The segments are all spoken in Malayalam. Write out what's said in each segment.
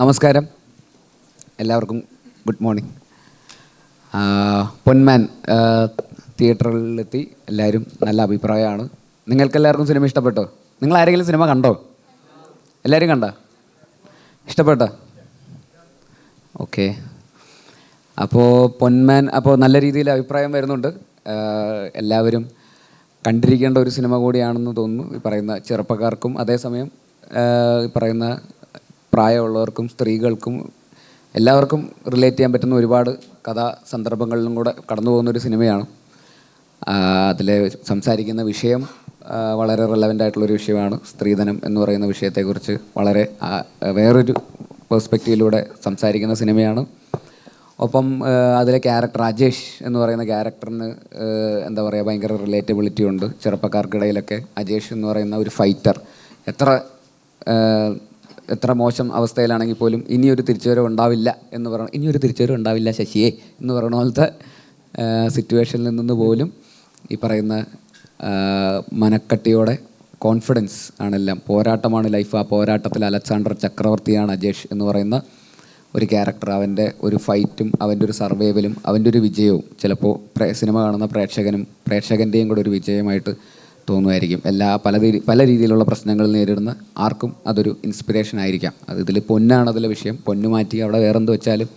നമസ്കാരം, എല്ലാവർക്കും ഗുഡ് മോർണിംഗ്. പൊന്മാൻ തിയേറ്ററിലെത്തി. എല്ലാവരും നല്ല അഭിപ്രായമാണ്. നിങ്ങൾക്കെല്ലാവർക്കും സിനിമ ഇഷ്ടപ്പെട്ടോ? നിങ്ങൾ ആരെങ്കിലും സിനിമ കണ്ടോ? എല്ലാവരും കണ്ടോ? ഇഷ്ടപ്പെട്ടോ? ഓക്കെ. അപ്പോൾ പൊന്മാൻ നല്ല രീതിയിൽ അഭിപ്രായം വരുന്നുണ്ട്. എല്ലാവരും കണ്ടിരിക്കേണ്ട ഒരു സിനിമ കൂടിയാണെന്ന് തോന്നുന്നു. ഈ പറയുന്ന ചെറുപ്പക്കാർക്കും അതേസമയം ഈ പറയുന്ന പ്രായമുള്ളവർക്കും സ്ത്രീകൾക്കും എല്ലാവർക്കും റിലേറ്റ് ചെയ്യാൻ പറ്റുന്ന ഒരുപാട് സന്ദർഭങ്ങളിലും കൂടെ കടന്നു പോകുന്നൊരു സിനിമയാണ്. അതിൽ സംസാരിക്കുന്ന വിഷയം വളരെ റെലവൻ്റ് ആയിട്ടുള്ളൊരു വിഷയമാണ്. സ്ത്രീധനം എന്ന് പറയുന്ന വിഷയത്തെക്കുറിച്ച് വളരെ വേറൊരു പെർസ്പെക്റ്റീവിലൂടെ സംസാരിക്കുന്ന സിനിമയാണ്. ഒപ്പം അതിലെ ക്യാരക്ടർ അജേഷ് എന്ന് പറയുന്ന ക്യാരക്ടറിന് എന്താ പറയുക, ഭയങ്കര റിലേറ്റബിലിറ്റി ഉണ്ട്. ചെറുപ്പക്കാർക്കിടയിലൊക്കെ അജേഷ് എന്ന് പറയുന്ന ഒരു ഫൈറ്റർ എത്ര മോശം അവസ്ഥയിലാണെങ്കിൽ പോലും ഇനിയൊരു തിരിച്ചുവരവ് ഉണ്ടാവില്ല എന്ന് പറയണം. ഇനിയൊരു തിരിച്ചുവരവ് ഉണ്ടാവില്ല ശശിയെ എന്ന് പറയുന്ന പോലത്തെ സിറ്റുവേഷനിൽ നിന്ന് പോലും ഈ പറയുന്ന മനക്കട്ടിയോടെ കോൺഫിഡൻസ് ആണെല്ലാം. പോരാട്ടമാണ് ലൈഫ്. ആ പോരാട്ടത്തിൽ അലക്സാണ്ടർ ചക്രവർത്തിയാണ് അജേഷ് എന്ന് പറയുന്ന ഒരു ക്യാരക്ടർ. അവൻ്റെ ഒരു ഫൈറ്റും അവൻ്റെ ഒരു സർവൈവലും അവൻ്റെ ഒരു വിജയവും ചിലപ്പോൾ സിനിമ കാണുന്ന പ്രേക്ഷകൻ്റെയും കൂടെ ഒരു വിജയമായിട്ട് തോന്നുമായിരിക്കും. പല രീതിയിലുള്ള പ്രശ്നങ്ങൾ നേരിടുന്ന ആർക്കും അതൊരു ഇൻസ്പിറേഷൻ ആയിരിക്കാം. ഇതിൽ പൊന്നാണ് അതിലെ വിഷയം. പൊന്നു മാറ്റി അവിടെ വേറെന്ത് വെച്ചാലും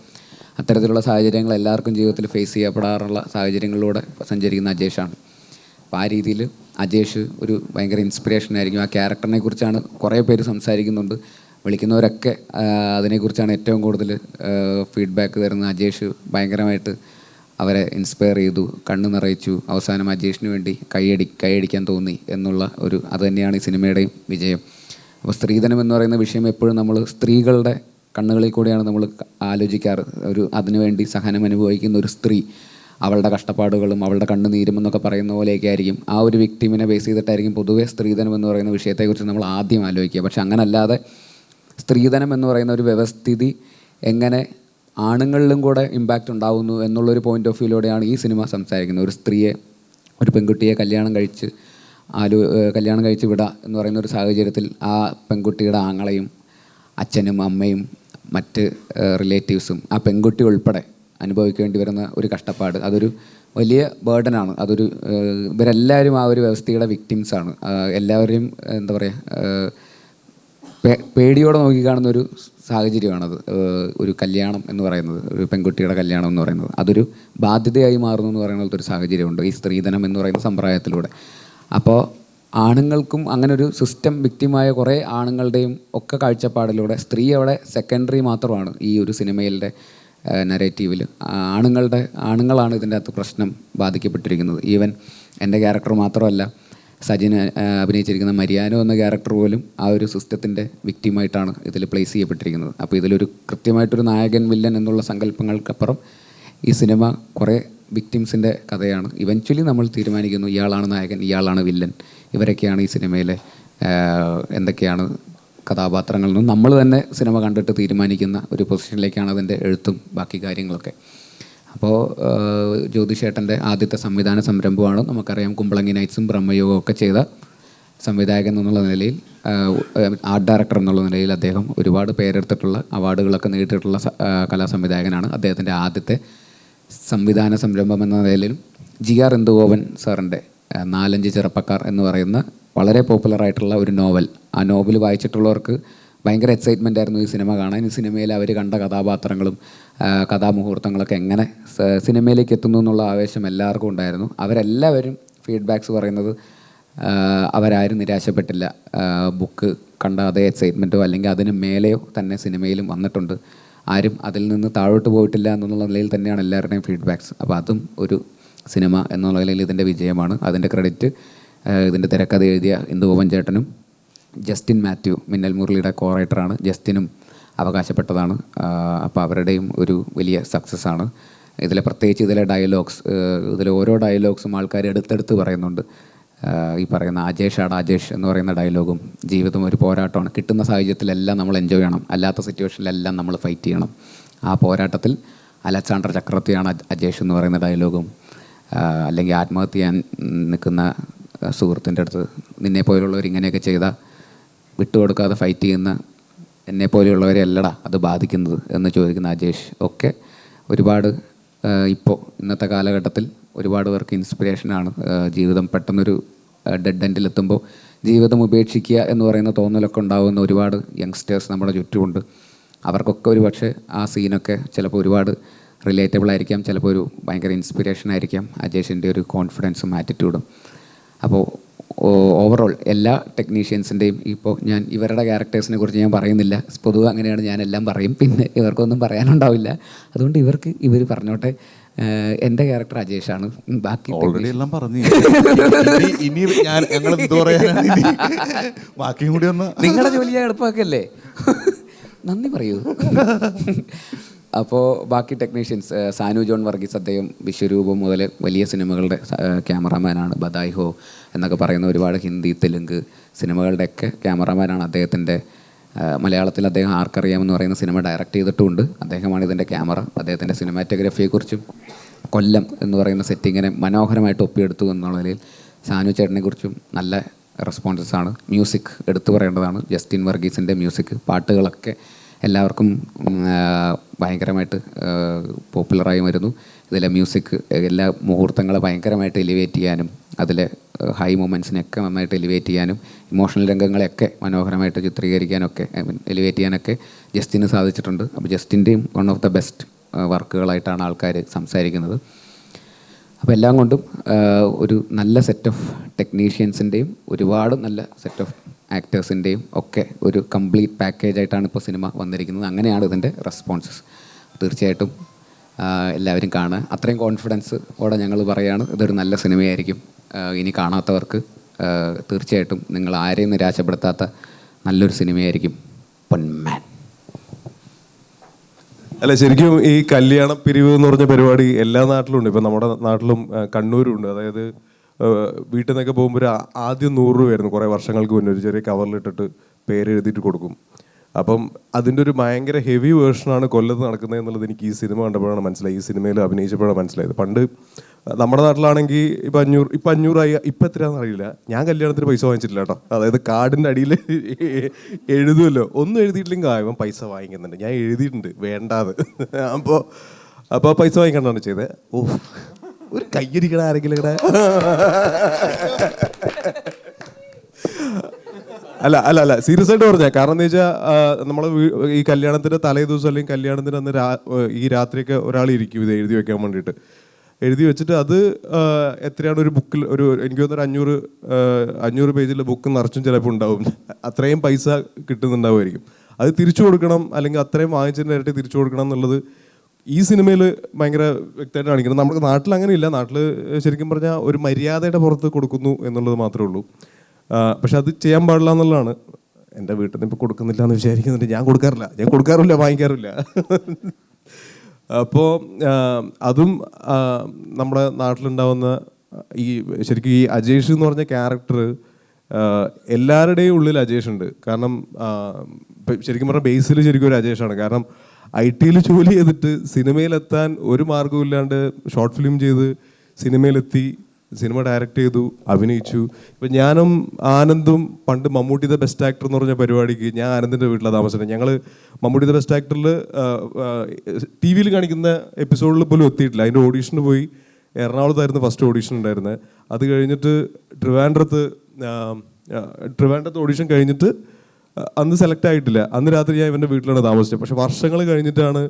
അത്തരത്തിലുള്ള സാഹചര്യങ്ങൾ എല്ലാവർക്കും ജീവിതത്തിൽ ഫേസ് ചെയ്യപ്പെടാറുള്ള സാഹചര്യങ്ങളിലൂടെ സഞ്ചരിക്കുന്ന അജേഷാണ്. അപ്പോൾ ആ രീതിയിൽ അജേഷ് ഒരു ഭയങ്കര ഇൻസ്പിറേഷൻ ആയിരിക്കും. ആ ക്യാരക്ടറിനെ കുറിച്ചാണ് കുറേ പേര് സംസാരിക്കുന്നുണ്ട്. വിളിക്കുന്നവരൊക്കെ അതിനെക്കുറിച്ചാണ് ഏറ്റവും കൂടുതൽ ഫീഡ്ബാക്ക് തരുന്നത്. അജേഷ് ഭയങ്കരമായിട്ട് അവരെ ഇൻസ്പയർ ചെയ്തു, കണ്ണ് നിറയിച്ചു. അവസാനം അജേഷിന് വേണ്ടി കൈയടിക്കാൻ തോന്നി എന്നുള്ള അത് തന്നെയാണ് ഈ സിനിമയുടെയും വിജയം. അപ്പോൾ സ്ത്രീധനം എന്ന് പറയുന്ന വിഷയം എപ്പോഴും നമ്മൾ സ്ത്രീകളുടെ കണ്ണുകളിൽ കൂടെയാണ് നമ്മൾ ആലോചിക്കാറ്. അതിനുവേണ്ടി സഹനം അനുഭവിക്കുന്ന ഒരു സ്ത്രീ, അവളുടെ കഷ്ടപ്പാടുകളും അവളുടെ കണ്ണുനീരും എന്നൊക്കെ പറയുന്ന പോലെയൊക്കെ ആയിരിക്കും. ആ ഒരു വിക്ടിമിനെ ബേസ് ചെയ്തിട്ടായിരിക്കും പൊതുവേ സ്ത്രീധനം എന്ന് പറയുന്ന വിഷയത്തെക്കുറിച്ച് നമ്മൾ ആദ്യം ആലോചിക്കുക. പക്ഷെ അങ്ങനല്ലാതെ സ്ത്രീധനം എന്ന് പറയുന്ന ഒരു വ്യവസ്ഥിതി എങ്ങനെ ആണുങ്ങളിലും കൂടെ ഇമ്പാക്റ്റ് ഉണ്ടാവുന്നു എന്നുള്ളൊരു പോയിൻ്റ് ഓഫ് വ്യൂയിലൂടെയാണ് ഈ സിനിമ സംസാരിക്കുന്നത്. ഒരു പെൺകുട്ടിയെ കല്യാണം കഴിച്ച് വിടുക എന്ന് പറയുന്ന ഒരു സാഹചര്യത്തിൽ ആ പെൺകുട്ടിയുടെ ആങ്ങളയും അച്ഛനും അമ്മയും മറ്റ് റിലേറ്റീവ്സും ആ പെൺകുട്ടി ഉൾപ്പെടെ അനുഭവിക്കേണ്ടി വരുന്ന ഒരു കഷ്ടപ്പാട്, അതൊരു വലിയ ബേർഡനാണ്. ഇവരെല്ലാവരും ആ ഒരു വ്യവസ്ഥയുടെ വിക്ടിംസാണ്. എല്ലാവരെയും എന്താ പറയുക, പേടിയോടെ നോക്കിക്കാണുന്ന ഒരു സാഹചര്യമാണത്. ഒരു കല്യാണം എന്ന് പറയുന്നത്, ഒരു പെൺകുട്ടിയുടെ കല്യാണം എന്ന് പറയുന്നത് അതൊരു ബാധ്യതയായി മാറുന്നു എന്ന് പറയുന്ന ഒരു സാഹചര്യമുണ്ട് ഈ സ്ത്രീധനം എന്ന് പറയുന്ന സമ്പ്രദായത്തിലൂടെ. അപ്പോൾ ആണുങ്ങൾക്കും അങ്ങനെ ഒരു സിസ്റ്റം വിക്ടിമായ കുറേ ആണുങ്ങളുടെയും ഒക്കെ കാഴ്ചപ്പാടിലൂടെ സ്ത്രീ അവിടെ സെക്കൻഡറി മാത്രമാണ് ഈ ഒരു സിനിമയിലെ നരേറ്റീവിൽ. ആണുങ്ങളാണ് ഇതിൻ്റെ അകത്ത് പ്രശ്നം ബാധിക്കപ്പെട്ടിരിക്കുന്നത്. ഈവൻ എൻ്റെ ക്യാരക്ടർ മാത്രമല്ല, സജിൻ അഭിനയിച്ചിരിക്കുന്ന മരിയാനോ എന്ന ക്യാരക്ടർ പോലും ആ ഒരു സിസ്റ്റത്തിൻ്റെ വിക്റ്റിമായിട്ടാണ് ഇതിൽ പ്ലേസ് ചെയ്യപ്പെട്ടിരിക്കുന്നത്. അപ്പോൾ ഇതിലൊരു കൃത്യമായിട്ടൊരു നായകൻ വില്ലൻ എന്നുള്ള സങ്കല്പങ്ങൾക്കപ്പുറം ഈ സിനിമ കുറേ വിക്ടിംസിൻ്റെ കഥയാണ്. ഇവൻച്വലി നമ്മൾ തീരുമാനിക്കുന്നു ഇയാളാണ് നായകൻ, ഇയാളാണ് വില്ലൻ, ഇവരൊക്കെയാണ് ഈ സിനിമയിലെ എന്തൊക്കെയാണ് കഥാപാത്രങ്ങളെന്നും നമ്മൾ തന്നെ സിനിമ കണ്ടിട്ട് തീരുമാനിക്കുന്ന ഒരു പൊസിഷനിലേക്കാണ് അതിൻ്റെ എഴുത്തും ബാക്കി കാര്യങ്ങളൊക്കെ. അപ്പോൾ ജ്യോതിഷേട്ടൻ്റെ ആദ്യത്തെ സംവിധാന സംരംഭമാണ്. നമുക്കറിയാം, കുമ്പളങ്ങി നൈറ്റ്സും ബ്രഹ്മയോഗവും ഒക്കെ ചെയ്ത സംവിധായകൻ എന്നുള്ള നിലയിൽ, ആർട്ട് ഡയറക്ടർ എന്നുള്ള നിലയിൽ അദ്ദേഹം ഒരുപാട് പേരെടുത്തിട്ടുള്ള അവാർഡുകളൊക്കെ നേടിയിട്ടുള്ള കലാസംവിധായകനാണ്. അദ്ദേഹത്തിൻ്റെ ആദ്യത്തെ സംവിധാന സംരംഭം എന്ന നിലയിലും GR ഇന്ദുഗോപൻ സാറിൻ്റെ 4-5 ചെറുപ്പക്കാർ എന്ന് പറയുന്ന വളരെ പോപ്പുലറായിട്ടുള്ള ഒരു നോവൽ, ആ നോവൽ വായിച്ചിട്ടുള്ളവർക്ക് ഭയങ്കര എക്സൈറ്റ്മെൻ്റ് ആയിരുന്നു ഈ സിനിമ കാണാൻ. ഈ സിനിമയിൽ അവർ കണ്ട കഥാപാത്രങ്ങളും കഥാമുഹൂർത്തങ്ങളൊക്കെ എങ്ങനെ സിനിമയിലേക്ക് എത്തുന്നു എന്നുള്ള ആവേശം എല്ലാവർക്കും ഉണ്ടായിരുന്നു. അവരെല്ലാവരും ഫീഡ്ബാക്ക്സ് പറയുന്നത് അവരാരും നിരാശപ്പെട്ടില്ല. ബുക്ക് കണ്ട അതേ എക്സൈറ്റ്മെൻറ്റോ അല്ലെങ്കിൽ അതിന് മേലെയോ തന്നെ സിനിമയിലും വന്നിട്ടുണ്ട്. ആരും അതിൽ നിന്ന് താഴോട്ട് പോയിട്ടില്ല എന്നുള്ള നിലയിൽ തന്നെയാണ് എല്ലാവരുടെയും ഫീഡ്ബാക്ക്സ്. അപ്പോൾ അതും ഒരു സിനിമ എന്നുള്ള നിലയിൽ ഇതിൻ്റെ വിജയമാണ്. അതിൻ്റെ ക്രെഡിറ്റ് ഇതിൻ്റെ തിരക്കഥ എഴുതിയ ഇന്ദുഗോപൻ ചേട്ടനും ജസ്റ്റിൻ മാത്യു, മിന്നൽ മുരളിയുടെ കോറൈറ്ററാണ്, ജസ്റ്റിനും അവകാശപ്പെട്ടതാണ്. അപ്പോൾ അവരുടെയും ഒരു വലിയ സക്സസ്സാണ്. പ്രത്യേകിച്ച് ഇതിലെ ഓരോ ഡയലോഗ്സും ആൾക്കാർ എടുത്തെടുത്ത് പറയുന്നുണ്ട്. ഈ പറയുന്ന അജേഷ് എന്ന് പറയുന്ന ഡയലോഗും, ജീവിതം ഒരു പോരാട്ടമാണ്, കിട്ടുന്ന സാഹചര്യത്തിലെല്ലാം നമ്മൾ എൻജോയ് ചെയ്യണം, അല്ലാത്ത സിറ്റുവേഷനിലെല്ലാം നമ്മൾ ഫൈറ്റ് ചെയ്യണം, ആ പോരാട്ടത്തിൽ അലക്സാണ്ടർ ചക്രവർത്തിയാണ് അജേഷ് എന്ന് പറയുന്ന ഡയലോഗും, അല്ലെങ്കിൽ ആത്മഹത്യ ചെയ്യാൻ നിൽക്കുന്ന സുഹൃത്തിൻ്റെ അടുത്ത് നിന്നെപ്പോലുള്ളവർ ഇങ്ങനെയൊക്കെ ചെയ്താൽ വിട്ടുകൊടുക്കാതെ ഫൈറ്റ് ചെയ്യുന്ന എന്നെപ്പോലെയുള്ളവരെ അല്ലടാ അത് ബാധിക്കുന്നത് എന്ന് ചോദിക്കുന്ന അജേഷ് ഒക്കെ ഒരുപാട് ഇപ്പോൾ ഇന്നത്തെ കാലഘട്ടത്തിൽ ഒരുപാട് പേർക്ക് ഇൻസ്പിറേഷനാണ്. ജീവിതം പെട്ടെന്നൊരു ഡെഡ് എൻഡിലെത്തുമ്പോൾ ജീവിതം ഉപേക്ഷിക്കുക എന്ന് പറയുന്ന തോന്നലൊക്കെ ഉണ്ടാകുന്ന ഒരുപാട് യങ്സ്റ്റേഴ്സ് നമ്മുടെ ചുറ്റുമുണ്ട്. അവർക്കൊക്കെ ഒരു പക്ഷേ ആ സീനൊക്കെ ചിലപ്പോൾ ഒരുപാട് റിലേറ്റബിൾ ആയിരിക്കാം, ചിലപ്പോൾ ഒരു ഭയങ്കര ഇൻസ്പിറേഷൻ ആയിരിക്കാം അജേഷിൻ്റെ ഒരു കോൺഫിഡൻസും ആറ്റിറ്റ്യൂഡും. അപ്പോൾ ഓവറോൾ എല്ലാ ടെക്നീഷ്യൻസിൻ്റെയും ഇപ്പോൾ ഞാൻ ഇവരുടെ ക്യാരക്ടേഴ്സിനെ കുറിച്ച് ഞാൻ പറയുന്നില്ല, പൊതുവെ അങ്ങനെയാണ്, ഞാനെല്ലാം പറയും, പിന്നെ ഇവർക്കൊന്നും പറയാനുണ്ടാവില്ല. അതുകൊണ്ട് ഇവർ പറഞ്ഞോട്ടെ. എൻ്റെ ക്യാരക്ടർ അജേഷാണ്. ബാക്കി ഓൾറെഡി എല്ലാം പറഞ്ഞു. ഇനി ഞാൻ ഞങ്ങൾ എന്ത് പറയാനാണ്? ബാക്കിയും കൂടി ഒന്ന് നിങ്ങളുടെ ജോലി ഞാൻ എളുപ്പമാക്കല്ലേ. നന്ദി പറയൂ. അപ്പോൾ ബാക്കി ടെക്നീഷ്യൻസ്, സാനു ജോൺ വർഗീസ്, അദ്ദേഹം വിശ്വരൂപം മുതൽ വലിയ സിനിമകളുടെ ക്യാമറാമാനാണ്. ബദായി ഹോ എന്നൊക്കെ പറയുന്ന ഒരുപാട് ഹിന്ദി, തെലുങ്ക് സിനിമകളുടെയൊക്കെ ക്യാമറാമാനാണ്. അദ്ദേഹത്തിൻ്റെ മലയാളത്തിൽ അദ്ദേഹം ആർക്കറിയാമെന്ന് പറയുന്ന സിനിമ ഡയറക്റ്റ് ചെയ്തിട്ടുമുണ്ട്. അദ്ദേഹമാണ് ഇതിൻ്റെ ക്യാമറ. അദ്ദേഹത്തിൻ്റെ സിനിമാറ്റോഗ്രഫിയെക്കുറിച്ചും കൊല്ലം എന്ന് പറയുന്ന സെറ്റിങ്ങിനെ മനോഹരമായിട്ട് ഒപ്പിയെടുത്തു എന്നുള്ളതിൽ സാനു ചേട്ടനെക്കുറിച്ചും നല്ല റെസ്പോൺസസ് ആണ്. മ്യൂസിക് എടുത്തു പറയേണ്ടതാണ്. ജസ്റ്റിൻ വർഗീസിൻ്റെ മ്യൂസിക്, പാട്ടുകളൊക്കെ എല്ലാവർക്കും ഭയങ്കരമായിട്ട് പോപ്പുലറായി വരുന്നു. ഇതിലെ മ്യൂസിക് എല്ലാ മുഹൂർത്തങ്ങളെ ഭയങ്കരമായിട്ട് എലിവേറ്റ് ചെയ്യാനും അതിലെ ഹൈ മൊമെൻറ്റ്സിനെയൊക്കെ നന്നായിട്ട് എലിവേറ്റ് ചെയ്യാനും ഇമോഷണൽ രംഗങ്ങളെയൊക്കെ മനോഹരമായിട്ട് ചിത്രീകരിക്കാനൊക്കെ എലിവേറ്റ് ചെയ്യാനൊക്കെ ജസ്റ്റിന് സാധിച്ചിട്ടുണ്ട്. അപ്പോൾ ജസ്റ്റിൻ്റെയും വൺ ഓഫ് ദ ബെസ്റ്റ് വർക്കുകളായിട്ടാണ് ആൾക്കാർ സംസാരിക്കുന്നത്. അപ്പോൾ എല്ലാം കൊണ്ടും ഒരു നല്ല സെറ്റ് ഓഫ് ടെക്നീഷ്യൻസിൻ്റെയും ഒരുപാട് നല്ല സെറ്റ് ഓഫ് ആക്ടേഴ്സിൻ്റെയും ഒക്കെ ഒരു കംപ്ലീറ്റ് പാക്കേജായിട്ടാണ് ഇപ്പോൾ സിനിമ വന്നിരിക്കുന്നത്. അങ്ങനെയാണ് ഇതിൻ്റെ റെസ്പോൺസസ്. തീർച്ചയായിട്ടും എല്ലാവരും കാണുക. അത്രയും കോൺഫിഡൻസ് ഓടെ ഞങ്ങൾ പറയുകയാണ്, ഇതൊരു നല്ല സിനിമയായിരിക്കും. ഇനി കാണാത്തവർക്ക് തീർച്ചയായിട്ടും നിങ്ങൾ ആരെയും നിരാശപ്പെടുത്താത്ത നല്ലൊരു സിനിമയായിരിക്കും പൊന്മാൻ. അല്ല, ശരിക്കും ഈ കല്യാണ പിരിവ് എന്ന് പറഞ്ഞ പരിപാടി എല്ലാ നാട്ടിലും ഉണ്ട്. ഇപ്പം നമ്മുടെ നാട്ടിലും കണ്ണൂരും ഉണ്ട്. അതായത് വീട്ടിൽ നിന്നൊക്കെ പോകുമ്പോൾ ആദ്യം 100 രൂപയായിരുന്നു കുറേ വർഷങ്ങൾക്ക് മുന്നേ, ഒരു ചെറിയ കവറിലിട്ടിട്ട് പേര് എഴുതിയിട്ട് കൊടുക്കും. അപ്പം അതിൻ്റെ ഒരു ഭയങ്കര ഹെവി വേർഷനാണ് കൊല്ലത്ത് നടക്കുന്നത് എന്നുള്ളത് എനിക്ക് ഈ സിനിമ കണ്ടപ്പോഴാണ് മനസ്സിലായി, ഈ സിനിമയിൽ അഭിനയിച്ചപ്പോഴാണ് മനസ്സിലായത്. പണ്ട് നമ്മുടെ നാട്ടിലാണെങ്കിൽ ഇപ്പം 500 ആയി, ഇപ്പം എത്രയാണെന്ന് അറിയില്ല. ഞാൻ കല്യാണത്തിന് പൈസ വാങ്ങിച്ചിട്ടില്ല കേട്ടോ. അതായത് കാർഡിൻ്റെ അടിയിൽ എഴുതുമല്ലോ, ഒന്നും എഴുതിയിട്ടില്ലെങ്കിൽ ഇവൻ പൈസ വാങ്ങിക്കുന്നുണ്ട്. ഞാൻ എഴുതിയിട്ടുണ്ട് വേണ്ടാത്. അപ്പോൾ പൈസ വാങ്ങിക്കണ്ടാണ് ചെയ്തത്. ഓ, ഒരു കയ്യടിക്കണ ആരെങ്കിലും ഇവിടെ. അല്ല സീരിയസ് ആയിട്ട് പറഞ്ഞാൽ, കാരണം എന്താ വെച്ചാൽ നമ്മൾ ഈ കല്യാണത്തിൻ്റെ തലേ ദിവസം അല്ലെങ്കിൽ കല്യാണത്തിന് അന്ന് ഈ രാത്രിയൊക്കെ ഒരാൾ ഇരിക്കും ഇത് എഴുതി വെക്കാൻ വേണ്ടിയിട്ട്. എഴുതി വെച്ചിട്ട് അത് എത്രയാണ് ഒരു ബുക്കിൽ, എനിക്ക് തോന്നുന്നൊരു 500 പേജിലെ ബുക്ക് നിറച്ചും ചിലപ്പോൾ ഉണ്ടാവും. അത്രയും പൈസ കിട്ടുന്നുണ്ടാവുമായിരിക്കും. അത് തിരിച്ചു കൊടുക്കണം, അല്ലെങ്കിൽ അത്രയും വാങ്ങിച്ചതിൻ്റെ ഇരട്ടി തിരിച്ചു കൊടുക്കണം എന്നുള്ളത് ഈ സിനിമയിൽ ഭയങ്കര വ്യക്തമായിട്ട് കാണിക്കണം. നമ്മുടെ നാട്ടിൽ അങ്ങനെയില്ല. നാട്ടിൽ ശരിക്കും പറഞ്ഞാൽ ഒരു മര്യാദയുടെ പുറത്ത് കൊടുക്കുന്നു എന്നുള്ളത് മാത്രമേ ഉള്ളൂ. പക്ഷെ അത് ചെയ്യാൻ പാടില്ല എന്നുള്ളതാണ്. എൻ്റെ വീട്ടിൽ നിന്ന് ഇപ്പോൾ കൊടുക്കുന്നില്ല എന്ന് വിചാരിക്കുന്നുണ്ട്. ഞാൻ കൊടുക്കാറില്ല, വാങ്ങിക്കാറില്ല. അപ്പോൾ അതും നമ്മുടെ നാട്ടിലുണ്ടാവുന്ന ഈ ശരിക്കും ഈ അജേഷ് എന്ന് പറഞ്ഞ ക്യാരക്ടർ എല്ലാവരുടെയും ഉള്ളിൽ അജേഷ് ഉണ്ട്. കാരണം ശരിക്കും പറഞ്ഞാൽ ബേസിൽ ശരിക്കും ഒരു അജേഷാണ്. കാരണം IT-യിൽ ജോലി ചെയ്തിട്ട് സിനിമയിലെത്താൻ ഒരു മാർഗ്ഗവും ഇല്ലാണ്ട് ഷോർട്ട് ഫിലിം ചെയ്ത് സിനിമയിലെത്തി, സിനിമ ഡയറക്റ്റ് ചെയ്തു, അഭിനയിച്ചു. ഇപ്പം ഞാനും ആനന്ദും പണ്ട് മമ്മൂട്ടി ദ ബെസ്റ്റ് ആക്ടർ എന്ന് പറഞ്ഞ പരിപാടിക്ക് ഞാൻ ആനന്ദിൻ്റെ വീട്ടിലാണ് താമസിച്ചത്. ഞങ്ങൾ മമ്മൂട്ടി ദ ബെസ്റ്റ് ആക്ടറിൽ TV-യിൽ കാണിക്കുന്ന എപ്പിസോഡിൽ പോലും എത്തിയിട്ടില്ല. അതിൻ്റെ ഓഡീഷന് പോയി. എറണാകുളത്തായിരുന്നു ഫസ്റ്റ് ഓഡീഷൻ ഉണ്ടായിരുന്നത്. അത് കഴിഞ്ഞിട്ട് ട്രിവാൻഡ്രത്ത് ഓഡീഷൻ കഴിഞ്ഞിട്ട് അന്ന് സെലക്ട് ആയിട്ടില്ല. അന്ന് രാത്രി ഞാൻ ഇവൻ്റെ വീട്ടിലാണ് താമസിച്ചത്. പക്ഷെ വർഷങ്ങൾ കഴിഞ്ഞിട്ടാണ്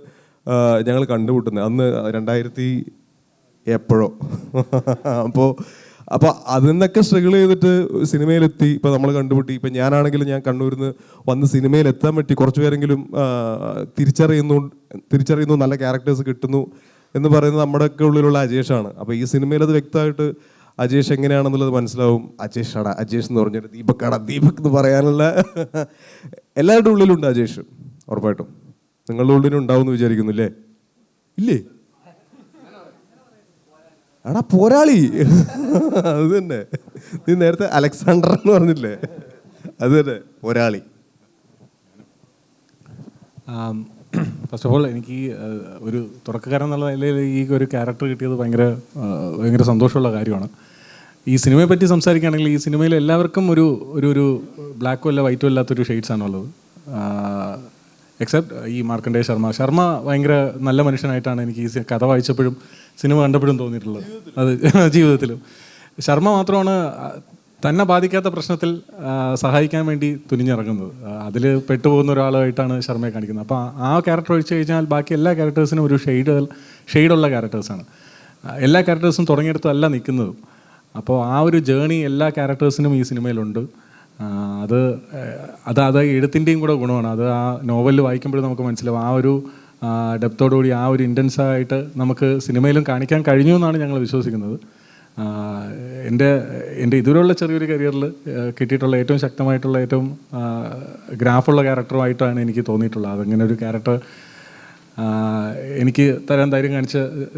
ഞങ്ങൾ കണ്ടുമുട്ടുന്നത്. അന്ന് 2000 എപ്പോഴോ. അപ്പോൾ അതിൽ നിന്നൊക്കെ സ്ട്രഗിൾ ചെയ്തിട്ട് സിനിമയിലെത്തി. ഇപ്പോൾ നമ്മൾ കണ്ടുമുട്ടി. ഇപ്പം ഞാനാണെങ്കിലും ഞാൻ കണ്ണൂരിൽ നിന്ന് വന്ന് സിനിമയിലെത്താൻ പറ്റി. കുറച്ച് പേരെങ്കിലും തിരിച്ചറിയുന്നു, നല്ല ക്യാരക്ടേഴ്സ് കിട്ടുന്നു എന്ന് പറയുന്നത് നമ്മുടെയൊക്കെ ഉള്ളിലുള്ള അജേഷാണ്. അപ്പോൾ ഈ സിനിമയിൽ അത് വ്യക്തമായിട്ട് അജേഷ് എങ്ങനെയാണെന്നുള്ളത് മനസ്സിലാവും. അജേഷ് എന്ന് പറഞ്ഞൊരു ദീപക് എന്ന് പറയാനുള്ള എല്ലാവരുടെ ഉള്ളിലുണ്ട് അജേഷ്. ഉറപ്പായിട്ടും നിങ്ങളുടെ ഉള്ളിലും ഉണ്ടാവും എന്ന് വിചാരിക്കുന്നില്ലേ? ഇല്ലേ? എടാ പോരാളി, അത് തന്നെ. നീ നേരത്തെ അലക്സാണ്ടർ എന്ന് പറഞ്ഞില്ലേ, അത് തന്നെ പോരാളി. ഫസ്റ്റ് ഓഫ് ഓൾ എനിക്ക് ഒരു തുടക്കക്കാരൻ എന്നുള്ള നിലയിൽ ഈ ഒരു ക്യാരക്ടർ കിട്ടിയത് ഭയങ്കര സന്തോഷമുള്ള കാര്യമാണ്. ഈ സിനിമയെ പറ്റി സംസാരിക്കുകയാണെങ്കിൽ ഈ സിനിമയിൽ എല്ലാവർക്കും ഒരു ബ്ലാക്കോ അല്ല വൈറ്റോ അല്ലാത്തൊരു ഷെയ്ഡ്സാണുള്ളത്. എക്സെപ്റ്റ് ഈ മാർക്കണ്ഡേയ ശർമ്മ ഭയങ്കര നല്ല മനുഷ്യനായിട്ടാണ് എനിക്ക് ഈ കഥ വായിച്ചപ്പോഴും സിനിമ കണ്ടപ്പോഴും തോന്നിയിട്ടുള്ളത്. അത് ജീവിതത്തിലും ശർമ്മ മാത്രമാണ് തന്നെ ബാധിക്കാത്ത പ്രശ്നത്തിൽ സഹായിക്കാൻ വേണ്ടി തുനിഞ്ഞിറങ്ങുന്നത്. അതിൽ പെട്ടുപോകുന്ന ഒരാളായിട്ടാണ് ശർമ്മയെ കാണിക്കുന്നത്. അപ്പോൾ ആ ക്യാരക്ടർ ഒഴിച്ച് കഴിഞ്ഞാൽ ബാക്കി എല്ലാ ക്യാരക്ടേഴ്സിനും ഒരു ഷെയ്ഡുള്ള ക്യാരക്ടേഴ്സാണ്. എല്ലാ ക്യാരക്ടേഴ്സും തുടങ്ങിയെടുത്തല്ല നിൽക്കുന്നതും. അപ്പോൾ ആ ഒരു ജേണി എല്ലാ ക്യാരക്ടേഴ്സിനും ഈ സിനിമയിലുണ്ട്. അത് എഴുത്തിൻ്റെയും കൂടെ ഗുണമാണ്. അത് ആ നോവലിൽ വായിക്കുമ്പോഴും നമുക്ക് മനസ്സിലാവും. ആ ഒരു ഡെപ്തോടുകൂടി ആ ഒരു ഇൻറ്റൻസായിട്ട് നമുക്ക് സിനിമയിലും കാണിക്കാൻ കഴിഞ്ഞു എന്നാണ് ഞങ്ങൾ വിശ്വസിക്കുന്നത്. എൻ്റെ ഇതുവരെയുള്ള ചെറിയൊരു കരിയറിൽ കിട്ടിയിട്ടുള്ള ഏറ്റവും ശക്തമായിട്ടുള്ള ഏറ്റവും ഗ്രാഫുള്ള ക്യാരക്ടറുമായിട്ടാണ് എനിക്ക് തോന്നിയിട്ടുള്ളത്. അതങ്ങനെ ഒരു ക്യാരക്ടർ എനിക്ക് തരാൻ ധൈര്യം കാണിച്ച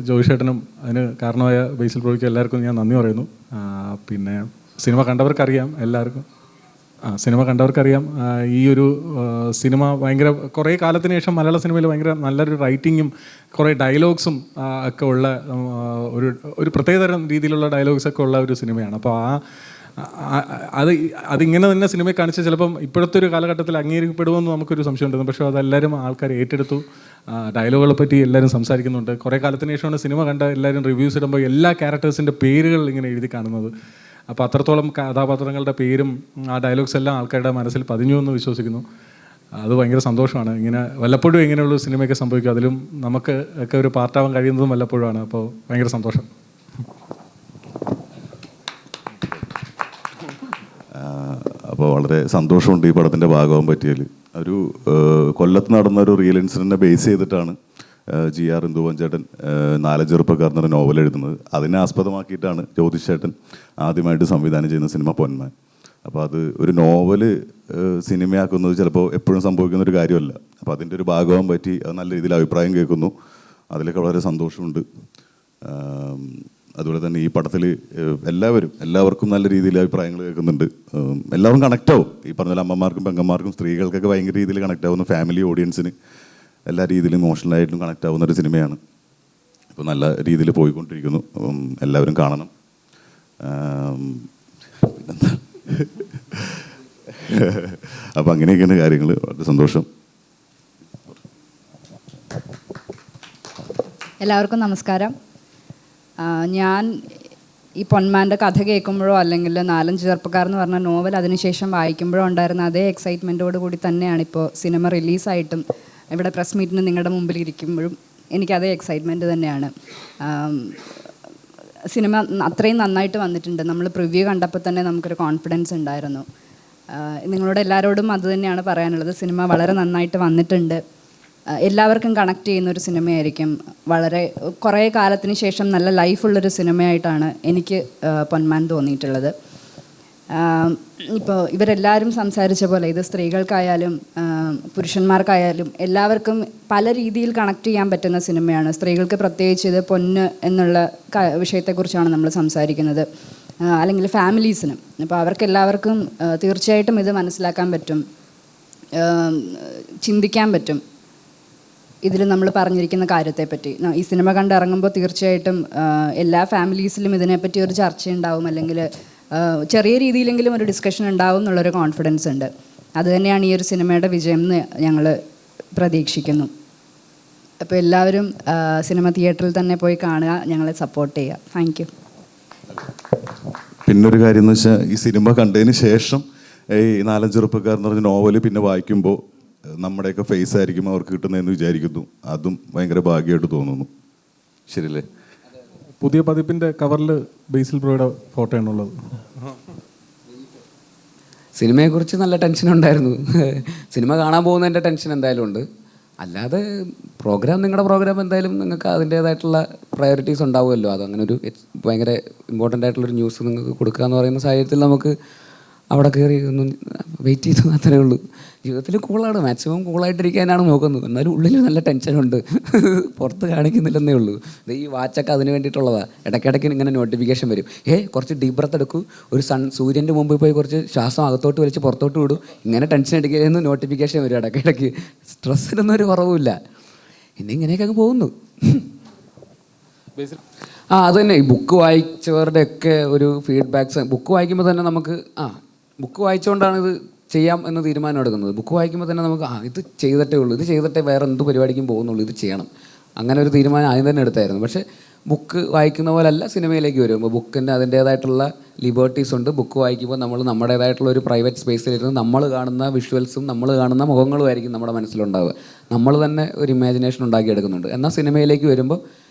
ജോയിഷേട്ടനും അതിന് കാരണമായ ബേസിൽ ബ്രോയ്ക്കും എല്ലാവർക്കും ഞാൻ നന്ദി പറയുന്നു. പിന്നെ സിനിമ കണ്ടവർക്കറിയാം ഈ ഒരു സിനിമ ഭയങ്കര കുറേ കാലത്തിന് ശേഷം മലയാള സിനിമയിൽ ഭയങ്കര നല്ലൊരു റൈറ്റിങ്ങും കുറേ ഡയലോഗ്സും ഒക്കെ ഉള്ള ഒരു പ്രത്യേകതരം രീതിയിലുള്ള ഡയലോഗ്സൊക്കെ ഉള്ള ഒരു സിനിമയാണ്. അപ്പോൾ അതിങ്ങനെ തന്നെ സിനിമയെ കാണിച്ച് ചിലപ്പം ഇപ്പോഴത്തെ ഒരു കാലഘട്ടത്തിൽ അംഗീകരിക്കപ്പെടുമെന്ന് നമുക്കൊരു സംശയം ഉണ്ടായിരുന്നു. പക്ഷേ അതെല്ലാവരും ആൾക്കാർ ഏറ്റെടുത്തു. ഡയലോഗുകളെ പറ്റി എല്ലാവരും സംസാരിക്കുന്നുണ്ട്. കുറേ കാലത്തിന് ശേഷമാണ് സിനിമ കണ്ട എല്ലാവരും റിവ്യൂസ് ഇടുമ്പോൾ എല്ലാ ക്യാരക്ടേഴ്സിൻ്റെ പേരുകൾ ഇങ്ങനെ എഴുതി കാണുന്നത്. അപ്പോൾ അത്രത്തോളം കഥാപാത്രങ്ങളുടെ പേരും ആ ഡയലോഗ്സ് എല്ലാം ആൾക്കാരുടെ മനസ്സിൽ പതിഞ്ഞു എന്ന് വിശ്വസിക്കുന്നു. അത് ഭയങ്കര സന്തോഷമാണ്. ഇങ്ങനെ വല്ലപ്പോഴും ഇങ്ങനെയുള്ള സിനിമയൊക്കെ സംഭവിക്കും. അതിലും നമുക്ക് ഒക്കെ ഒരു പാർട്ടാവാൻ കഴിയുന്നതും വല്ലപ്പോഴുമാണ്. അപ്പോൾ ഭയങ്കര സന്തോഷം. അപ്പോൾ വളരെ സന്തോഷമുണ്ട് ഈ പടത്തിൻ്റെ ഭാഗമാകാൻ പറ്റിയതിൽ. ഒരു കൊല്ലത്ത് നടന്ന ഒരു റിയൽ ഇൻസിഡൻറ്റിനെ ബേസ് ചെയ്തിട്ടാണ് GR ഇന്ദുവൻ ചേട്ടൻ 4 ചെറുപ്പക്കാർ എന്നൊരു നോവൽ എഴുതുന്നത്. അതിനെ ആസ്പദമാക്കിയിട്ടാണ് ജ്യോതിഷ് ചേട്ടൻ ആദ്യമായിട്ട് സംവിധാനം ചെയ്യുന്ന സിനിമ പൊന്മാൻ. അപ്പോൾ അത് ഒരു നോവല് സിനിമയാക്കുന്നത് ചിലപ്പോൾ എപ്പോഴും സംഭവിക്കുന്ന ഒരു കാര്യമല്ല. അപ്പോൾ അതിൻ്റെ ഒരു ഭാഗമാകാൻ പറ്റി. അത് നല്ല രീതിയിൽ അഭിപ്രായം കേൾക്കുന്നു. അതിലൊക്കെ വളരെ സന്തോഷമുണ്ട്. അതുപോലെ തന്നെ ഈ പടത്തിൽ എല്ലാവർക്കും നല്ല രീതിയിൽ അഭിപ്രായങ്ങൾ കേൾക്കുന്നുണ്ട്. എല്ലാവരും കണക്റ്റാവും. ഈ പറഞ്ഞ അമ്മമാർക്കും പെങ്ങന്മാർക്കും സ്ത്രീകൾക്കൊക്കെ ഭയങ്കര രീതിയിൽ കണക്റ്റ് ആവുന്നു. ഫാമിലി ഓഡിയൻസിന് എല്ലാ രീതിയിലും ഇമോഷണലായിട്ടും കണക്റ്റ് ആവുന്ന ഒരു സിനിമയാണ്. ഇപ്പോൾ നല്ല രീതിയിൽ പോയിക്കൊണ്ടിരിക്കുന്നു. എല്ലാവരും കാണണം. പിന്നെന്താ അപ്പം അങ്ങനെയൊക്കെയാണ് കാര്യങ്ങൾ. വളരെ സന്തോഷം. എല്ലാവർക്കും നമസ്കാരം. ഞാൻ ഈ പൊന്മാൻ്റെ കഥ കേൾക്കുമ്പോഴോ അല്ലെങ്കിൽ 4 ചെറുപ്പക്കാർ എന്ന് പറഞ്ഞ നോവൽ അതിനുശേഷം വായിക്കുമ്പോഴോ ഉണ്ടായിരുന്ന അതേ എക്സൈറ്റ്മെൻറ്റോട് കൂടി തന്നെയാണ് ഇപ്പോൾ സിനിമ റിലീസായിട്ടും ഇവിടെ പ്രസ് മീറ്റിന് നിങ്ങളുടെ മുമ്പിൽ ഇരിക്കുമ്പോഴും എനിക്കതേ എക്സൈറ്റ്മെൻറ്റ് തന്നെയാണ്. സിനിമ അത്രയും നന്നായിട്ട് വന്നിട്ടുണ്ട്. നമ്മൾ പ്രിവ്യൂ കണ്ടപ്പോൾ തന്നെ നമുക്കൊരു കോൺഫിഡൻസ് ഉണ്ടായിരുന്നു. നിങ്ങളോട് എല്ലാവരോടും അത് തന്നെയാണ് പറയാനുള്ളത്. സിനിമ വളരെ നന്നായിട്ട് വന്നിട്ടുണ്ട്. എല്ലാവർക്കും കണക്ട് ചെയ്യുന്നൊരു സിനിമയായിരിക്കും. കുറേ കാലത്തിന് ശേഷം നല്ല ലൈഫുള്ളൊരു സിനിമയായിട്ടാണ് എനിക്ക് പൊന്മാൻ തോന്നിയിട്ടുള്ളത്. ഇപ്പോൾ ഇവരെല്ലാവരും സംസാരിച്ച പോലെ ഇത് സ്ത്രീകൾക്കായാലും പുരുഷന്മാർക്കായാലും എല്ലാവർക്കും പല രീതിയിൽ കണക്ട് ചെയ്യാൻ പറ്റുന്ന സിനിമയാണ്. സ്ത്രീകൾക്ക് പ്രത്യേകിച്ച് ഇത് പൊന്ന് എന്നുള്ള വിഷയത്തെക്കുറിച്ചാണ് നമ്മൾ സംസാരിക്കുന്നത്. അല്ലെങ്കിൽ ഫാമിലീസിനും. അപ്പോൾ അവർക്കെല്ലാവർക്കും തീർച്ചയായിട്ടും ഇത് മനസ്സിലാക്കാൻ പറ്റും, ചിന്തിക്കാൻ പറ്റും ഇതിൽ നമ്മൾ പറഞ്ഞിരിക്കുന്ന കാര്യത്തെപ്പറ്റി. ഈ സിനിമ കണ്ടിറങ്ങുമ്പോൾ തീർച്ചയായിട്ടും എല്ലാ ഫാമിലീസിലും ഇതിനെപ്പറ്റി ഒരു ചർച്ചയുണ്ടാവും, അല്ലെങ്കിൽ ചെറിയ രീതിയിലെങ്കിലും ഒരു ഡിസ്കഷൻ ഉണ്ടാവും എന്നുള്ളൊരു കോൺഫിഡൻസ് ഉണ്ട്. അതുതന്നെയാണ് ഈ ഒരു സിനിമയുടെ വിജയം എന്ന് ഞങ്ങൾ പ്രതീക്ഷിക്കുന്നു. അപ്പോൾ എല്ലാവരും സിനിമ തിയേറ്ററിൽ തന്നെ പോയി കാണുക, ഞങ്ങളെ സപ്പോർട്ട് ചെയ്യുക. Thank you. പിന്നൊരു കാര്യം എന്ന് വെച്ചാൽ ഈ സിനിമ കണ്ടതിന് ശേഷം ഈ 4 ചെറുപ്പക്കാർ എന്ന് പറഞ്ഞ നോവൽ പിന്നെ വായിക്കുമ്പോൾ നമ്മുടെയൊക്കെ ഫേസ് ആയിരിക്കും അവർക്ക് കിട്ടുന്നതെന്ന് വിചാരിക്കുന്നു. അതും ഭയങ്കര ഭാഗ്യമായിട്ട് തോന്നുന്നു. ശരിയല്ലേ? പുതിയ പതിപ്പിൻ്റെ കവറിൽ ബേസിൽ ബ്രോയുടെ ഫോട്ടോ ആണുള്ളത്. സിനിമയെക്കുറിച്ച് നല്ല ടെൻഷൻ ഉണ്ടായിരുന്നു. സിനിമ കാണാൻ പോകുന്നതിൻ്റെ ടെൻഷൻ എന്തായാലും ഉണ്ട്. അല്ലാതെ നിങ്ങളുടെ പ്രോഗ്രാം എന്തായാലും നിങ്ങൾക്ക് അതിൻ്റേതായിട്ടുള്ള പ്രയോറിറ്റീസ് ഉണ്ടാവുമല്ലോ. അതങ്ങനെ ഒരു ഭയങ്കര ഇമ്പോർട്ടൻ്റ് ആയിട്ടുള്ളൊരു ന്യൂസ് നിങ്ങൾക്ക് കൊടുക്കുക എന്ന് പറയുന്ന സാഹചര്യത്തിൽ നമുക്ക് അവിടെ കയറി ഒന്ന് വെയിറ്റ് ചെയ്ത് മാത്രമേ ഉള്ളൂ. ജീവിതത്തിൽ കൂളാണ്, മാക്സിമം കൂളായിട്ടിരിക്കാനാണ് നോക്കുന്നത്. എന്നാലും ഉള്ളിൽ നല്ല ടെൻഷനുണ്ട്, പുറത്ത് കാണിക്കുന്നില്ലെന്നേ ഉള്ളൂ. ഈ വാച്ചൊക്കെ അതിന് വേണ്ടിയിട്ടുള്ളതാണ്. ഇടയ്ക്കിടയ്ക്ക് ഇങ്ങനെ നോട്ടിഫിക്കേഷൻ വരും. കുറച്ച് ഡീപ് ബ്രത്ത് എടുക്കൂ, ഒരു സൂര്യൻ്റെ മുമ്പിൽ പോയി കുറച്ച് ശ്വാസം അകത്തോട്ട് വലിച്ച് പുറത്തോട്ട് വിടും, ഇങ്ങനെ ടെൻഷൻ അടിക്കുകയെന്ന് നോട്ടിഫിക്കേഷൻ വരും ഇടയ്ക്കിടയ്ക്ക്. സ്ട്രെസ്സിനൊന്നും ഒരു കുറവുമില്ല. ഇങ്ങനെയൊക്കെ അങ്ങ് പോകുന്നു. അത് തന്നെ ഈ ബുക്ക് വായിച്ചവരുടെയൊക്കെ ഒരു ഫീഡ്ബാക്ക്സ്. ബുക്ക് വായിക്കുമ്പോൾ തന്നെ നമുക്ക് ബുക്ക് വായിച്ചുകൊണ്ടാണ് ഇത് ചെയ്യാം എന്ന് തീരുമാനം എടുക്കുന്നത്. ബുക്ക് വായിക്കുമ്പോൾ തന്നെ നമുക്ക് ഇത് ചെയ്തിട്ടേ ഉള്ളൂ, ഇത് ചെയ്തിട്ടേ വേറെ എന്ത് പരിപാടിക്കും പോകുന്നുള്ളൂ, ഇത് ചെയ്യണം, അങ്ങനെ ഒരു തീരുമാനം ആദ്യം തന്നെ എടുത്തായിരുന്നു. പക്ഷേ ബുക്ക് വായിക്കുന്ന പോലല്ല സിനിമയിലേക്ക് വരുമ്പോൾ ബുക്കിൻ്റെ അതിൻ്റേതായിട്ടുള്ള ലിബർട്ടീസ് ഉണ്ട്. ബുക്ക് വായിക്കുമ്പോൾ നമ്മൾ നമ്മുടേതായിട്ടുള്ള ഒരു പ്രൈവറ്റ് സ്പേസിലിരുന്ന് നമ്മൾ കാണുന്ന വിഷ്വൽസും നമ്മൾ കാണുന്ന മുഖങ്ങളും ആയിരിക്കും നമ്മുടെ മനസ്സിലുണ്ടാവുക. നമ്മൾ തന്നെ ഒരു ഇമാജിനേഷൻ ഉണ്ടാക്കിയെടുക്കുന്നുണ്ട്. എന്നാൽ സിനിമയിലേക്ക് വരുമ്പോൾ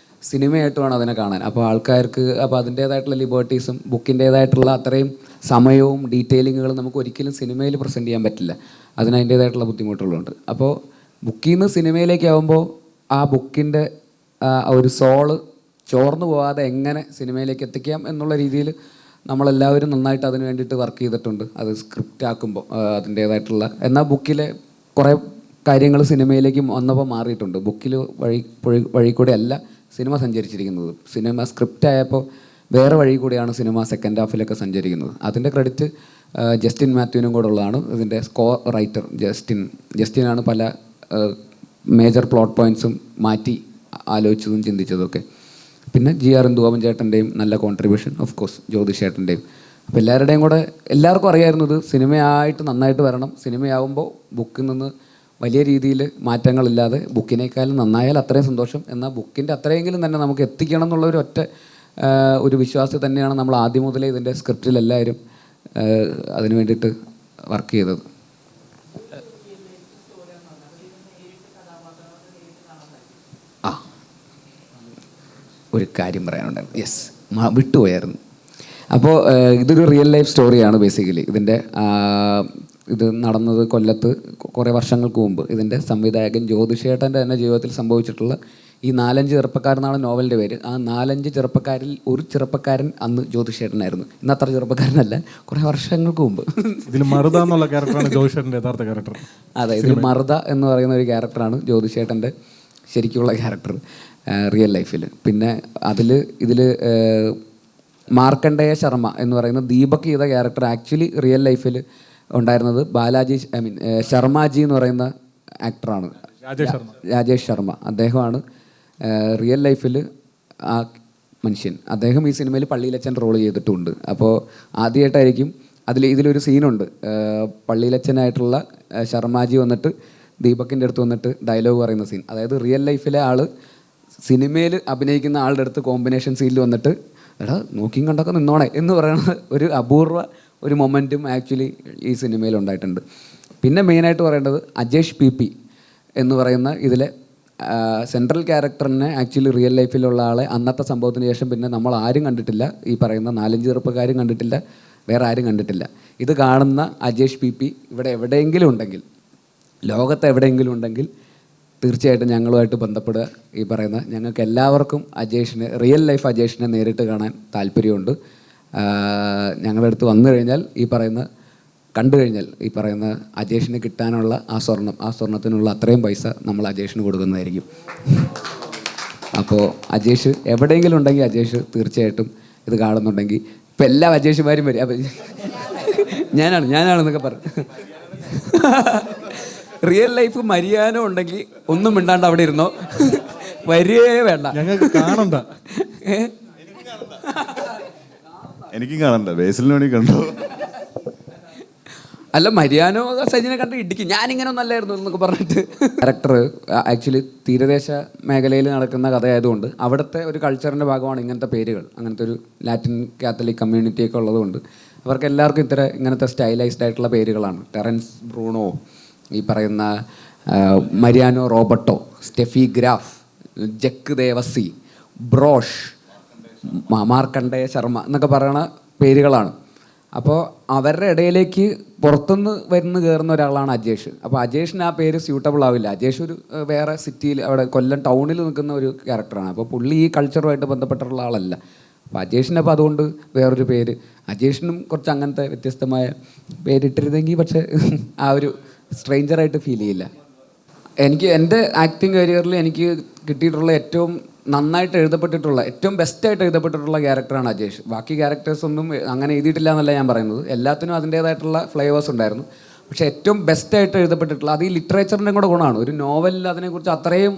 സിനിമയായിട്ട് വേണം അതിനെ കാണാൻ. അപ്പോൾ ആൾക്കാർക്ക് അപ്പോൾ അതിൻ്റേതായിട്ടുള്ള ലിബർട്ടീസും ബുക്കിൻ്റേതായിട്ടുള്ള അത്രയും സമയവും ഡീറ്റെയിലിങ്ങുകളും നമുക്ക് ഒരിക്കലും സിനിമയിൽ പ്രസൻറ്റ് ചെയ്യാൻ പറ്റില്ല. അതിന് അതിൻ്റേതായിട്ടുള്ള ബുദ്ധിമുട്ടുകളുണ്ട്. അപ്പോൾ ബുക്കിൽ നിന്ന് സിനിമയിലേക്കാവുമ്പോൾ ആ ബുക്കിൻ്റെ ഒരു സോള് ചോർന്നു പോകാതെ എങ്ങനെ സിനിമയിലേക്ക് എത്തിക്കാം എന്നുള്ള രീതിയിൽ നമ്മളെല്ലാവരും നന്നായിട്ട് അതിന് വേണ്ടിയിട്ട് വർക്ക് ചെയ്തിട്ടുണ്ട്. അത് സ്ക്രിപ്റ്റ് ആക്കുമ്പോൾ അതിൻ്റേതായിട്ടുള്ള, എന്നാൽ ബുക്കിലെ കുറേ കാര്യങ്ങൾ സിനിമയിലേക്ക് വന്നപ്പോൾ മാറിയിട്ടുണ്ട്. ബുക്കിൽ വഴി കൂടെ അല്ല സിനിമ സഞ്ചരിച്ചിരിക്കുന്നത്. സിനിമ സ്ക്രിപ്റ്റ് ആയപ്പോൾ വേറെ വഴി കൂടിയാണ് സിനിമ സെക്കൻഡ് ഹാഫിലൊക്കെ സഞ്ചരിക്കുന്നത്. അതിൻ്റെ ക്രെഡിറ്റ് ജസ്റ്റിൻ മാത്യുവിനും കൂടെ ഉള്ളതാണ്. ഇതിൻ്റെ സ്കോർ റൈറ്റർ ജസ്റ്റിനാണ് പല മേജർ പ്ലോട്ട് പോയിൻറ്റ്സും മാറ്റി ആലോചിച്ചതും ചിന്തിച്ചതൊക്കെ. പിന്നെ GR ഇന്ദുവാമൻ ചേട്ടൻ്റെയും നല്ല കോൺട്രിബ്യൂഷൻ, ഓഫ് കോഴ്സ് ജ്യോതിഷ് ചേട്ടൻ്റെയും. അപ്പോൾ എല്ലാവരുടെയും കൂടെ എല്ലാവർക്കും അറിയായിരുന്നു ഇത് സിനിമയായിട്ട് നന്നായിട്ട് വരണം. സിനിമയാവുമ്പോൾ ബുക്കിൽ നിന്ന് വലിയ രീതിയിൽ മാറ്റങ്ങളില്ലാതെ ബുക്കിനേക്കാളും നന്നായാൽ അത്രയും സന്തോഷം, എന്നാൽ ബുക്കിൻ്റെ അത്രയെങ്കിലും തന്നെ നമുക്ക് എത്തിക്കണം എന്നുള്ള ഒരു വിശ്വാസം തന്നെയാണ് നമ്മൾ ആദ്യം മുതലേ ഇതിൻ്റെ സ്ക്രിപ്റ്റിൽ എല്ലാവരും അതിന് വേണ്ടിയിട്ട് വർക്ക് ചെയ്തത്. ഒരു കാര്യം പറയാനുണ്ടായിരുന്നു, യെസ്, വിട്ടുപോയായിരുന്നു. അപ്പോൾ ഇതൊരു റിയൽ ലൈഫ് സ്റ്റോറിയാണ് ബേസിക്കലി. ഇത് നടന്നത് കൊല്ലത്ത് കുറേ വർഷങ്ങൾക്ക് മുമ്പ്. ഇതിൻ്റെ സംവിധായകൻ ജ്യോതിഷേട്ടൻ്റെ തന്നെ ജീവിതത്തിൽ സംഭവിച്ചിട്ടുള്ള ഈ 4-5 ചെറുപ്പക്കാരെന്നാണ് നോവലിൻ്റെ പേര്. ആ 4-5 ചെറുപ്പക്കാരിൽ ഒരു ചെറുപ്പക്കാരൻ അന്ന് ജ്യോതിഷേട്ടനായിരുന്നു. ഇന്ന് അത്ര ചെറുപ്പക്കാരനല്ല, കുറേ വർഷങ്ങൾക്ക് മുമ്പ്. ഇതിൽ മറുത എന്നുള്ള ക്യാരക്ടറാണ് ജ്യോതിഷേട്ടൻ്റെ യഥാർത്ഥ ക്യാരക്ടർ. അതെ, ഇതിൽ മറുത എന്ന് പറയുന്ന ഒരു ക്യാരക്ടറാണ് ജ്യോതിഷേട്ടൻ്റെ ശരിക്കുള്ള ക്യാരക്ടർ റിയൽ ലൈഫിൽ. പിന്നെ ഇതിൽ മാർക്കണ്ഡേയ ശർമ്മ എന്ന് പറയുന്ന ദീപക് ചെയ്ത ക്യാരക്ടർ ആക്ച്വലി റിയൽ ലൈഫിൽ ഉണ്ടായിരുന്നത് ശർമാജി എന്ന് പറയുന്ന ആക്ടറാണ്, രാജേഷ് ശർമ്മ. അദ്ദേഹമാണ് റിയൽ ലൈഫിൽ ആ മനുഷ്യൻ. അദ്ദേഹം ഈ സിനിമയിൽ പള്ളിയിലച്ചൻ റോൾ ചെയ്തിട്ടുമുണ്ട്. അപ്പോൾ ആദ്യമായിട്ടായിരിക്കും ഇതിലൊരു സീനുണ്ട്, പള്ളിയിലച്ചനായിട്ടുള്ള ശർമാജി വന്നിട്ട് ദീപകിൻ്റെ അടുത്ത് വന്നിട്ട് ഡയലോഗ് പറയുന്ന സീൻ. അതായത് റിയൽ ലൈഫിലെ ആൾ സിനിമയിൽ അഭിനയിക്കുന്ന ആളുടെ അടുത്ത് കോമ്പിനേഷൻ സീനിൽ വന്നിട്ട് എടാ നോക്കിയും കണ്ടൊക്കെ നിന്നോണേ എന്ന് പറയുന്ന ഒരു അപൂർവ ഒരു മൊമെൻറ്റും ആക്ച്വലി ഈ സിനിമയിൽ ഉണ്ടായിട്ടുണ്ട്. പിന്നെ മെയിനായിട്ട് പറയേണ്ടത് അജേഷ് PP എന്ന് പറയുന്ന ഇതിലെ സെൻട്രൽ ക്യാരക്ടറിനെ ആക്ച്വലി റിയൽ ലൈഫിലുള്ള ആളെ അന്നത്തെ സംഭവത്തിന് ശേഷം പിന്നെ നമ്മൾ ആരും കണ്ടിട്ടില്ല. ഈ പറയുന്ന 4-5 ചെറുപ്പക്കാരും കണ്ടിട്ടില്ല, വേറെ ആരും കണ്ടിട്ടില്ല. ഇത് കാണുന്ന അജേഷ് PP ഇവിടെ എവിടെയെങ്കിലും ഉണ്ടെങ്കിൽ, ലോകത്ത് എവിടെയെങ്കിലും ഉണ്ടെങ്കിൽ തീർച്ചയായിട്ടും ഞങ്ങളുമായിട്ട് ബന്ധപ്പെടുക. ഈ പറയുന്ന ഞങ്ങൾക്ക് എല്ലാവർക്കും റിയൽ ലൈഫ് അജേഷിനെ നേരിട്ട് കാണാൻ താല്പര്യമുണ്ട്. ഞങ്ങളുടെ അടുത്ത് വന്നു കഴിഞ്ഞാൽ കണ്ടു കഴിഞ്ഞാൽ ഈ പറയുന്ന അജേഷിന് കിട്ടാനുള്ള ആ സ്വർണത്തിനുള്ള അത്രയും പൈസ നമ്മൾ അജേഷിന് കൊടുക്കുന്നതായിരിക്കും. അപ്പോൾ അജേഷ് എവിടെയെങ്കിലും ഉണ്ടെങ്കിൽ അജേഷ് തീർച്ചയായിട്ടും ഇത് കാണുന്നുണ്ടെങ്കിൽ ഇപ്പം എല്ലാ അജേഷുമാരും വരും. അപ്പം ഞാനാണെന്നൊക്കെ പറഞ്ഞു. റിയൽ ലൈഫ് മരിയാനോ ഉണ്ടെങ്കിൽ ഒന്നും മിണ്ടാണ്ട് അവിടെ ഇരുന്നോ, വരികയേ വേണ്ട, ഞങ്ങൾക്ക് കാണണ്ട. എനിക്കും കാണണ്ട, ബേസിലിന് വേണ്ടി കണ്ടോ? അല്ല, മരിയാനോ സജിനെ കണ്ട് ഇടിക്കും, ഞാനിങ്ങനെ ഒന്നല്ലായിരുന്നു എന്നൊക്കെ പറഞ്ഞിട്ട്. ക്യാരക്ടർ ആക്ച്വലി തീരദേശ മേഖലയിൽ നടക്കുന്ന കഥയായതുകൊണ്ട് അവിടുത്തെ ഒരു കൾച്ചറിൻ്റെ ഭാഗമാണ് ഇങ്ങനത്തെ പേരുകൾ. അങ്ങനത്തെ ഒരു ലാറ്റിൻ കാത്തലിക് കമ്മ്യൂണിറ്റിയൊക്കെ ഉള്ളതുകൊണ്ട് അവർക്ക് എല്ലാവർക്കും ഇങ്ങനത്തെ സ്റ്റൈലൈസ്ഡ് ആയിട്ടുള്ള പേരുകളാണ്. ടെറൻസ് ബ്രൂണോ, ഈ പറയുന്ന Mariano Roberto, Steffi Graf, Jack Devassy, ബ്രോഷ്, മാർക്കണ്ഡേയ ശർമ്മ എന്നൊക്കെ പറയുന്ന പേരുകളാണ്. അപ്പോൾ അവരുടെ ഇടയിലേക്ക് പുറത്തുനിന്ന് കയറുന്ന ഒരാളാണ് അജേഷ്. അപ്പോൾ അജേഷിന് ആ പേര് സ്യൂട്ടബിൾ ആവില്ല. അജേഷ് ഒരു വേറെ സിറ്റിയിൽ അവിടെ കൊല്ലം ടൗണിൽ നിൽക്കുന്ന ഒരു ക്യാരക്ടറാണ്. അപ്പോൾ പുള്ളി ഈ കൾച്ചറുമായിട്ട് ബന്ധപ്പെട്ടിട്ടുള്ള ആളല്ല. അപ്പോൾ അജേഷിന് അപ്പോൾ അതുകൊണ്ട് വേറൊരു പേര്, അജേഷിനും കുറച്ച് അങ്ങനത്തെ വ്യത്യസ്തമായ പേരിട്ടിരുന്നെങ്കിൽ പക്ഷേ ആ ഒരു സ്ട്രേഞ്ചറായിട്ട് ഫീൽ ചെയ്യില്ല. എൻ്റെ ആക്ടിങ് കരിയറിൽ എനിക്ക് കിട്ടിയിട്ടുള്ള ഏറ്റവും നന്നായിട്ട് എഴുതപ്പെട്ടിട്ടുള്ള, ഏറ്റവും ബെസ്റ്റായിട്ട് എഴുതപ്പെട്ടിട്ടുള്ള ക്യാരക്ടറാണ് അജേഷ്. ബാക്കി ക്യാരക്ടേഴ്സ് ഒന്നും അങ്ങനെ എഴുതിയിട്ടില്ല എന്നല്ല ഞാൻ പറയുന്നത്, എല്ലാത്തിനും അതിൻ്റേതായിട്ടുള്ള ഫ്ലേവേഴ്സ് ഉണ്ടായിരുന്നു. പക്ഷേ ഏറ്റവും ബെസ്റ്റായിട്ട് എഴുതപ്പെട്ടിട്ടുള്ള, അത് ഈ ലിറ്ററേച്ചറിൻ്റെ കൂടെ ഗുണമാണ്. ഒരു നോവലിൽ അതിനെക്കുറിച്ച് അത്രയും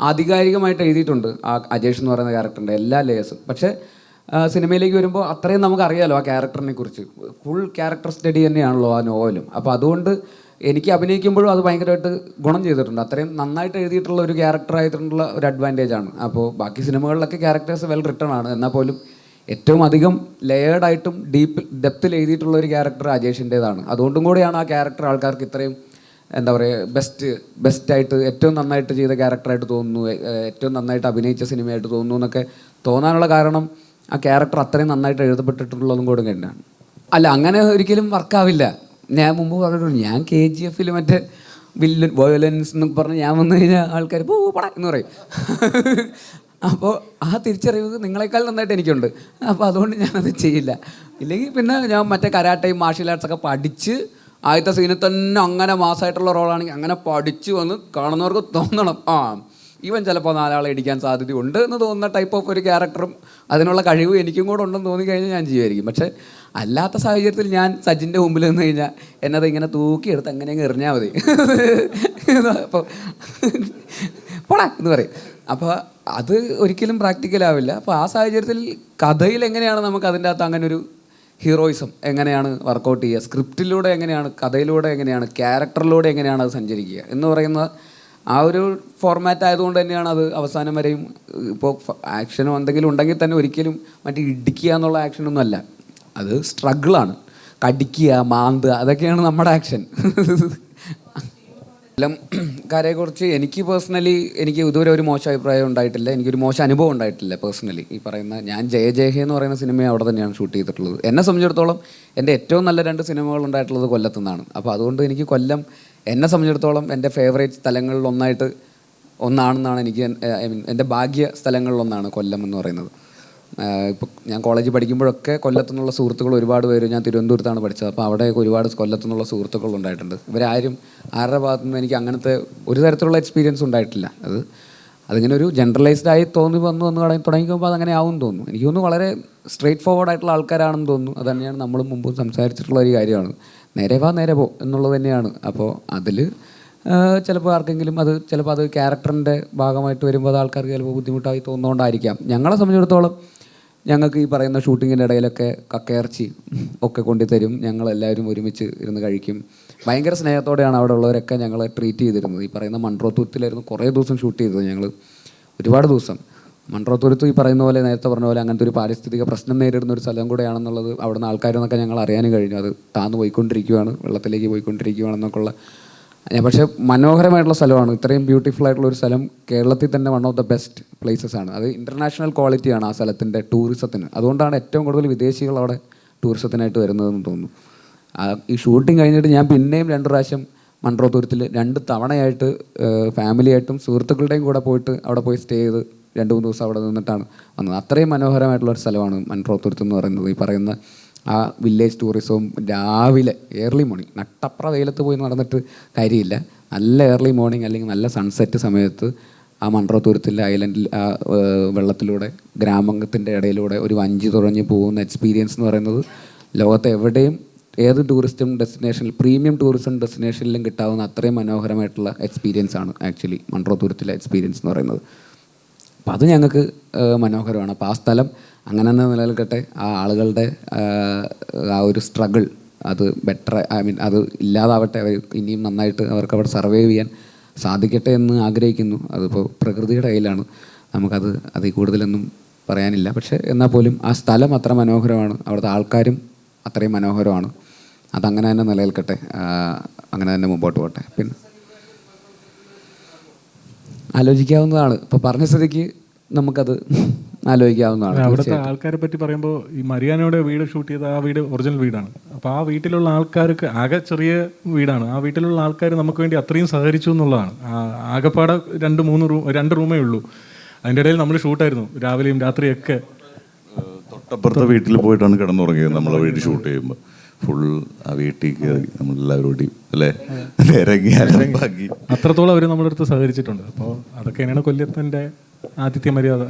ആധികാരികമായിട്ട് എഴുതിയിട്ടുണ്ട് ആ അജേഷ് എന്ന് പറയുന്ന ക്യാരക്ടറിൻ്റെ എല്ലാ ലേയേഴ്സും. പക്ഷേ സിനിമയിലേക്ക് വരുമ്പോൾ അത്രയും നമുക്കറിയാലോ ആ ക്യാരക്ടറിനെ കുറിച്ച്. ഫുൾ ക്യാരക്ടർ സ്റ്റഡി തന്നെയാണല്ലോ ആ നോവലും. അപ്പോൾ അതുകൊണ്ട് എനിക്ക് അഭിനയിക്കുമ്പോഴും അത് ഭയങ്കരമായിട്ട് ഗുണം ചെയ്തിട്ടുണ്ട്. അത്രയും നന്നായിട്ട് എഴുതിയിട്ടുള്ള ഒരു ക്യാരക്ടറായിട്ടുള്ള ഒരു അഡ്വാൻറ്റേജാണ്. അപ്പോൾ ബാക്കി സിനിമകളിലൊക്കെ ക്യാരക്ടേഴ്സ് വെൽ റിട്ടൺ ആണ്, എന്നാൽ പോലും ഏറ്റവും അധികം ലെയേർഡായിട്ടും ഡെപ്തിൽ എഴുതിയിട്ടുള്ള ഒരു ക്യാരക്ടർ അജേഷിൻ്റേതാണ്. അതുകൊണ്ടും കൂടിയാണ് ആ ക്യാരക്ടർ ആൾക്കാർക്ക് ഇത്രയും എന്താ പറയുക ബെസ്റ്റായിട്ട് ഏറ്റവും നന്നായിട്ട് ചെയ്ത ക്യാരക്ടറായിട്ട് തോന്നുന്നു, ഏറ്റവും നന്നായിട്ട് അഭിനയിച്ച സിനിമയായിട്ട് തോന്നുന്നു എന്നൊക്കെ തോന്നാനുള്ള കാരണം ആ ക്യാരക്ടർ അത്രയും നന്നായിട്ട് എഴുതപ്പെട്ടിട്ടുള്ളതും കൂടെ തന്നെയാണ്. അല്ല, അങ്ങനെ ഒരിക്കലും വർക്കാവില്ല. ഞാൻ മുമ്പ് പറഞ്ഞിട്ടുണ്ട്, ഞാൻ KGF മറ്റേ വില്ലൻ വയലൻസ് എന്നൊക്കെ പറഞ്ഞ് ഞാൻ വന്നു കഴിഞ്ഞാൽ ആൾക്കാർ പടാ എന്ന് പറയും. അപ്പോൾ ആ തിരിച്ചറിവ് നിങ്ങളെക്കാൾ നന്നായിട്ട് എനിക്കുണ്ട്. അപ്പോൾ അതുകൊണ്ട് ഞാനത് ചെയ്യില്ല. ഇല്ലെങ്കിൽ പിന്നെ ഞാൻ മറ്റേ കരാട്ടയും മാർഷ്യൽ ആർട്സൊക്കെ പഠിച്ച് ആദ്യത്തെ സീനിൽ തന്നെ അങ്ങനെ മാസമായിട്ടുള്ള റോളാണെങ്കിൽ അങ്ങനെ പഠിച്ച് വന്ന് കാണുന്നവർക്ക് തോന്നണം ഇവൻ ചിലപ്പോൾ 4 ആളെ ഇടിക്കാൻ സാധ്യതയുണ്ട് എന്ന് തോന്നുന്ന ടൈപ്പ് ഓഫ് ഒരു ക്യാരക്ടറും അതിനുള്ള കഴിവ് എനിക്കും കൂടെ ഉണ്ടെന്ന് തോന്നിക്കഴിഞ്ഞാൽ ഞാൻ ചെയ്യുമായിരിക്കും. പക്ഷേ അല്ലാത്ത സാഹചര്യത്തിൽ ഞാൻ സജിൻ്റെ മുമ്പിൽ നിന്ന് കഴിഞ്ഞാൽ എന്നത് ഇങ്ങനെ തൂക്കിയെടുത്ത് അങ്ങനെ അങ്ങ് എറിഞ്ഞാൽ മതി. അപ്പോൾ പോടാ എന്ന് പറയും. അപ്പോൾ അത് ഒരിക്കലും പ്രാക്ടിക്കലാവില്ല. അപ്പോൾ ആ സാഹചര്യത്തിൽ കഥയിൽ എങ്ങനെയാണ് നമുക്ക് അതിൻ്റെ അകത്ത് അങ്ങനെ ഒരു ഹീറോയിസം എങ്ങനെയാണ് വർക്കൗട്ട് ചെയ്യുക, സ്ക്രിപ്റ്റിലൂടെ എങ്ങനെയാണ്, കഥയിലൂടെ എങ്ങനെയാണ്, ക്യാരക്ടറിലൂടെ എങ്ങനെയാണ് അത് സഞ്ചരിക്കുക എന്ന് പറയുന്ന ആ ഒരു ഫോർമാറ്റ് ആയതുകൊണ്ട് തന്നെയാണ് അത് അവസാനം വരെയും. ഇപ്പോൾ ആക്ഷനോ എന്തെങ്കിലും ഉണ്ടെങ്കിൽ തന്നെ ഒരിക്കലും മറ്റേ ഇടിക്കുക എന്നുള്ള ആക്ഷനൊന്നും അല്ല, അത് സ്ട്രഗിളാണ്. കടിക്കുക, മാന്തുക, അതൊക്കെയാണ് നമ്മുടെ ആക്ഷൻ. കരയെക്കുറിച്ച് എനിക്ക് പേഴ്സണലി എനിക്ക് ഇതുവരെ ഒരു മോശം അഭിപ്രായം ഉണ്ടായിട്ടില്ല, എനിക്കൊരു മോശം അനുഭവം ഉണ്ടായിട്ടില്ല പേഴ്സണലി. ഈ പറയുന്ന ഞാൻ ജയ എന്ന് പറയുന്ന സിനിമ അവിടെ തന്നെയാണ് ഷൂട്ട് ചെയ്തിട്ടുള്ളത്. എന്നെ സംബന്ധിച്ചിടത്തോളം എൻ്റെ ഏറ്റവും നല്ല 2 സിനിമകൾ ഉണ്ടായിട്ടുള്ളത് കൊല്ലത്തു നിന്നാണ്. അപ്പോൾ അതുകൊണ്ട് എനിക്ക് കൊല്ലം എന്നെ സംബന്ധിച്ചിടത്തോളം എൻ്റെ ഫേവറേറ്റ് സ്ഥലങ്ങളിൽ ഒന്നാണെന്നാണ് എനിക്ക് എൻ്റെ ഭാഗ്യ സ്ഥലങ്ങളിലൊന്നാണ് കൊല്ലം എന്ന് പറയുന്നത്. ഇപ്പോൾ ഞാൻ കോളേജിൽ പഠിക്കുമ്പോഴൊക്കെ കൊല്ലത്തുനിന്നുള്ള സുഹൃത്തുക്കൾ ഒരുപാട് പേര്, ഞാൻ തിരുവനന്തപുരത്താണ് പഠിച്ചത്, അപ്പോൾ അവിടെയൊക്കെ ഒരുപാട് കൊല്ലത്തുനിന്നുള്ള സുഹൃത്തുക്കൾ ഉണ്ടായിട്ടുണ്ട്. ഇവരാരും ആരുടെ ഭാഗത്തുനിന്ന് എനിക്ക് അങ്ങനത്തെ ഒരു തരത്തിലുള്ള എക്സ്പീരിയൻസ് ഉണ്ടായിട്ടില്ല. അതിങ്ങനെ ഒരു ജനറലൈസ്ഡ് ആയി വന്നു തുടങ്ങിക്കുമ്പോൾ അതങ്ങനെ ആവും തോന്നുന്നു. എനിക്ക് തോന്നുന്നു വളരെ സ്ട്രെയിറ്റ് ഫോർവേഡ് ആയിട്ടുള്ള ആൾക്കാരാണെന്ന് തോന്നുന്നു. അത് തന്നെയാണ് നമ്മൾ മുമ്പ് സംസാരിച്ചിട്ടുള്ള ഒരു കാര്യമാണ്. നേരെ പോ എന്നുള്ളത് തന്നെയാണ്. അപ്പോൾ അതിൽ ചിലപ്പോൾ ആർക്കെങ്കിലും ചിലപ്പോൾ അത് ക്യാരക്ടറിൻ്റെ ഭാഗമായിട്ട് വരുമ്പോൾ അത് ആൾക്കാർക്ക് ചിലപ്പോൾ ബുദ്ധിമുട്ടായി തോന്നുന്നതുകൊണ്ടായിരിക്കാം. ഞങ്ങളെ സംബന്ധിച്ചിടത്തോളം ഞങ്ങൾക്ക് ഈ പറയുന്ന ഷൂട്ടിങ്ങിൻ്റെ ഇടയിലൊക്കെ കക്കയിറച്ചി ഒക്കെ കൊണ്ടുതരും. ഞങ്ങളെല്ലാവരും ഒരുമിച്ച് ഇരുന്ന് കഴിക്കും. ഭയങ്കര സ്നേഹത്തോടെയാണ് അവിടെ ഉള്ളവരൊക്കെ ഞങ്ങളെ ട്രീറ്റ് ചെയ്തിരുന്നത്. ഈ പറയുന്ന മൺട്രോത്തുരുത്തിലായിരുന്നു കുറേ ദിവസം ഷൂട്ട് ചെയ്തത്. ഞങ്ങൾ ഒരുപാട് ദിവസം മൺട്രോത്തുരുത്ത് ഈ പറയുന്ന പോലെ, നേരത്തെ പറഞ്ഞ പോലെ അങ്ങനത്തെ ഒരു പാരിസ്ഥിതിക പ്രശ്നം നേരിടുന്ന ഒരു സ്ഥലം കൂടെയാണെന്നുള്ളത് അവിടുന്ന് ആൾക്കാരെന്നൊക്കെ ഞങ്ങൾ അറിയാനും കഴിഞ്ഞു. അത് താന്ന് പോയിക്കൊണ്ടിരിക്കുകയാണ്, വെള്ളത്തിലേക്ക് പോയിക്കൊണ്ടിരിക്കുകയാണെന്നൊക്കെ ഉള്ള. പക്ഷേ മനോഹരമായിട്ടുള്ള സ്ഥലമാണ്. ഇത്രയും ബ്യൂട്ടിഫുൾ ആയിട്ടുള്ള ഒരു സ്ഥലം കേരളത്തിൽ തന്നെ one of the best places ആണ്. അത് ഇൻ്റർനാഷണൽ ക്വാളിറ്റിയാണ് ആ സ്ഥലത്തിൻ്റെ ടൂറിസത്തിന്. അതുകൊണ്ടാണ് ഏറ്റവും കൂടുതൽ വിദേശികൾ അവിടെ ടൂറിസത്തിനായിട്ട് വരുന്നതെന്ന് തോന്നുന്നു. ഈ ഷൂട്ടിംഗ് കഴിഞ്ഞിട്ട് ഞാൻ പിന്നെയും 2 പ്രാവശ്യം മൺട്രോത്തുരുത്തിൽ 2 തവണയായിട്ട് ഫാമിലിയായിട്ടും സുഹൃത്തുക്കളുടെയും കൂടെ പോയിട്ട് അവിടെ പോയി സ്റ്റേ ചെയ്ത് 2-3 ദിവസം അവിടെ നിന്നിട്ടാണ് വന്നത്. അത്രയും മനോഹരമായിട്ടുള്ളൊരു സ്ഥലമാണ് മൺട്രോത്തുരുത്ത് എന്ന് പറയുന്നത്. ഈ പറയുന്ന ആ വില്ലേജ് ടൂറിസവും രാവിലെ ഏർലി മോർണിംഗ്, നട്ടപ്ര വെയിലത്ത് പോയി നടന്നിട്ട് കാര്യമില്ല, നല്ല ഏർലി മോർണിംഗ് അല്ലെങ്കിൽ നല്ല സൺസെറ്റ് സമയത്ത് ആ മൺട്രോത്തുരുത്തിലെ ഐലൻഡിൽ ആ വെള്ളത്തിലൂടെ ഗ്രാമത്തിൻ്റെ ഇടയിലൂടെ ഒരു വഞ്ചി തുഴഞ്ഞ് പോകുന്ന എക്സ്പീരിയൻസ് എന്ന് പറയുന്നത് ലോകത്തെ എവിടെയും ഏത് ടൂറിസ്റ്റും ഡെസ്റ്റിനേഷനിൽ, പ്രീമിയം ടൂറിസം ഡെസ്റ്റിനേഷനിലും കിട്ടാവുന്ന അത്രയും മനോഹരമായിട്ടുള്ള എക്സ്പീരിയൻസ് ആണ് ആക്ച്വലി മൺട്രോത്തുരുത്തിലെ എക്സ്പീരിയൻസ് എന്ന് പറയുന്നത്. അപ്പോൾ അത് ഞങ്ങൾക്ക് മനോഹരമാണ്. അപ്പോൾ ആ സ്ഥലം അങ്ങനെ തന്നെ നിലനിൽക്കട്ടെ. ആ ആളുകളുടെ ആ ഒരു സ്ട്രഗിൾ അത് ബെറ്റർ, അത് ഇല്ലാതാവട്ടെ. അവർ ഇനിയും നന്നായിട്ട് അവർക്ക് അവിടെ സർവൈവ് ചെയ്യാൻ സാധിക്കട്ടെ എന്ന് ആഗ്രഹിക്കുന്നു. അതിപ്പോൾ പ്രകൃതിയുടെ കയ്യിലാണ്, നമുക്കത് അതിൽ കൂടുതലൊന്നും പറയാനില്ല. പക്ഷേ എന്നാൽ പോലും ആ സ്ഥലം അത്ര മനോഹരമാണ്, അവിടുത്തെ ആൾക്കാരും അത്രയും മനോഹരമാണ്. അതങ്ങനെ തന്നെ നിലനിൽക്കട്ടെ, അങ്ങനെ തന്നെ മുമ്പോട്ട് പോട്ടെ. പിന്നെ ആലോചിക്കാവുന്നതാണ്. ഇപ്പോൾ പറഞ്ഞ സ്ഥിതിക്ക് നമുക്കത് ആലോചിക്കാവുന്നതാണ്. അവിടുത്തെ ആൾക്കാരെ പറ്റി പറയുമ്പോൾ ഈ മരിയാനയുടെ വീട് ഷൂട്ട് ചെയ്ത ആ വീട് ഒറിജിനൽ വീടാണ്. അപ്പോൾ ആ വീട്ടിലുള്ള ആൾക്കാർക്ക് ആകെ ചെറിയ വീടാണ്. ആ വീട്ടിലുള്ള ആൾക്കാർ നമുക്ക് വേണ്ടി അത്രയും സഹകരിച്ചു എന്നുള്ളതാണ്. ആകെപ്പാടെ 2 റൂമേ ഉള്ളൂ. അതിൻ്റെ ഇടയിൽ നമ്മൾ ഷൂട്ടായിരുന്നു രാവിലെയും രാത്രിയൊക്കെ. തൊട്ടപ്പുറത്തെ വീട്ടിൽ പോയിട്ടാണ് കിടന്നുറങ്ങിയത് നമ്മളെ വീട്ടിൽ ഷൂട്ട് ചെയ്യുമ്പോൾ. ഫുൾ ആ വീട്ടിൽ കയറി നമ്മളെല്ലാവരോടും അല്ലേ ഇറങ്ങി അലമ്പാക്കി. അത്രത്തോളം അവർ നമ്മുടെ അടുത്ത് സഹകരിച്ചിട്ടുണ്ട്. അപ്പോൾ അതൊക്കെ തന്നെയാണ് കൊല്ലത്തിൻ്റെ ആതിഥ്യ മര്യാദ.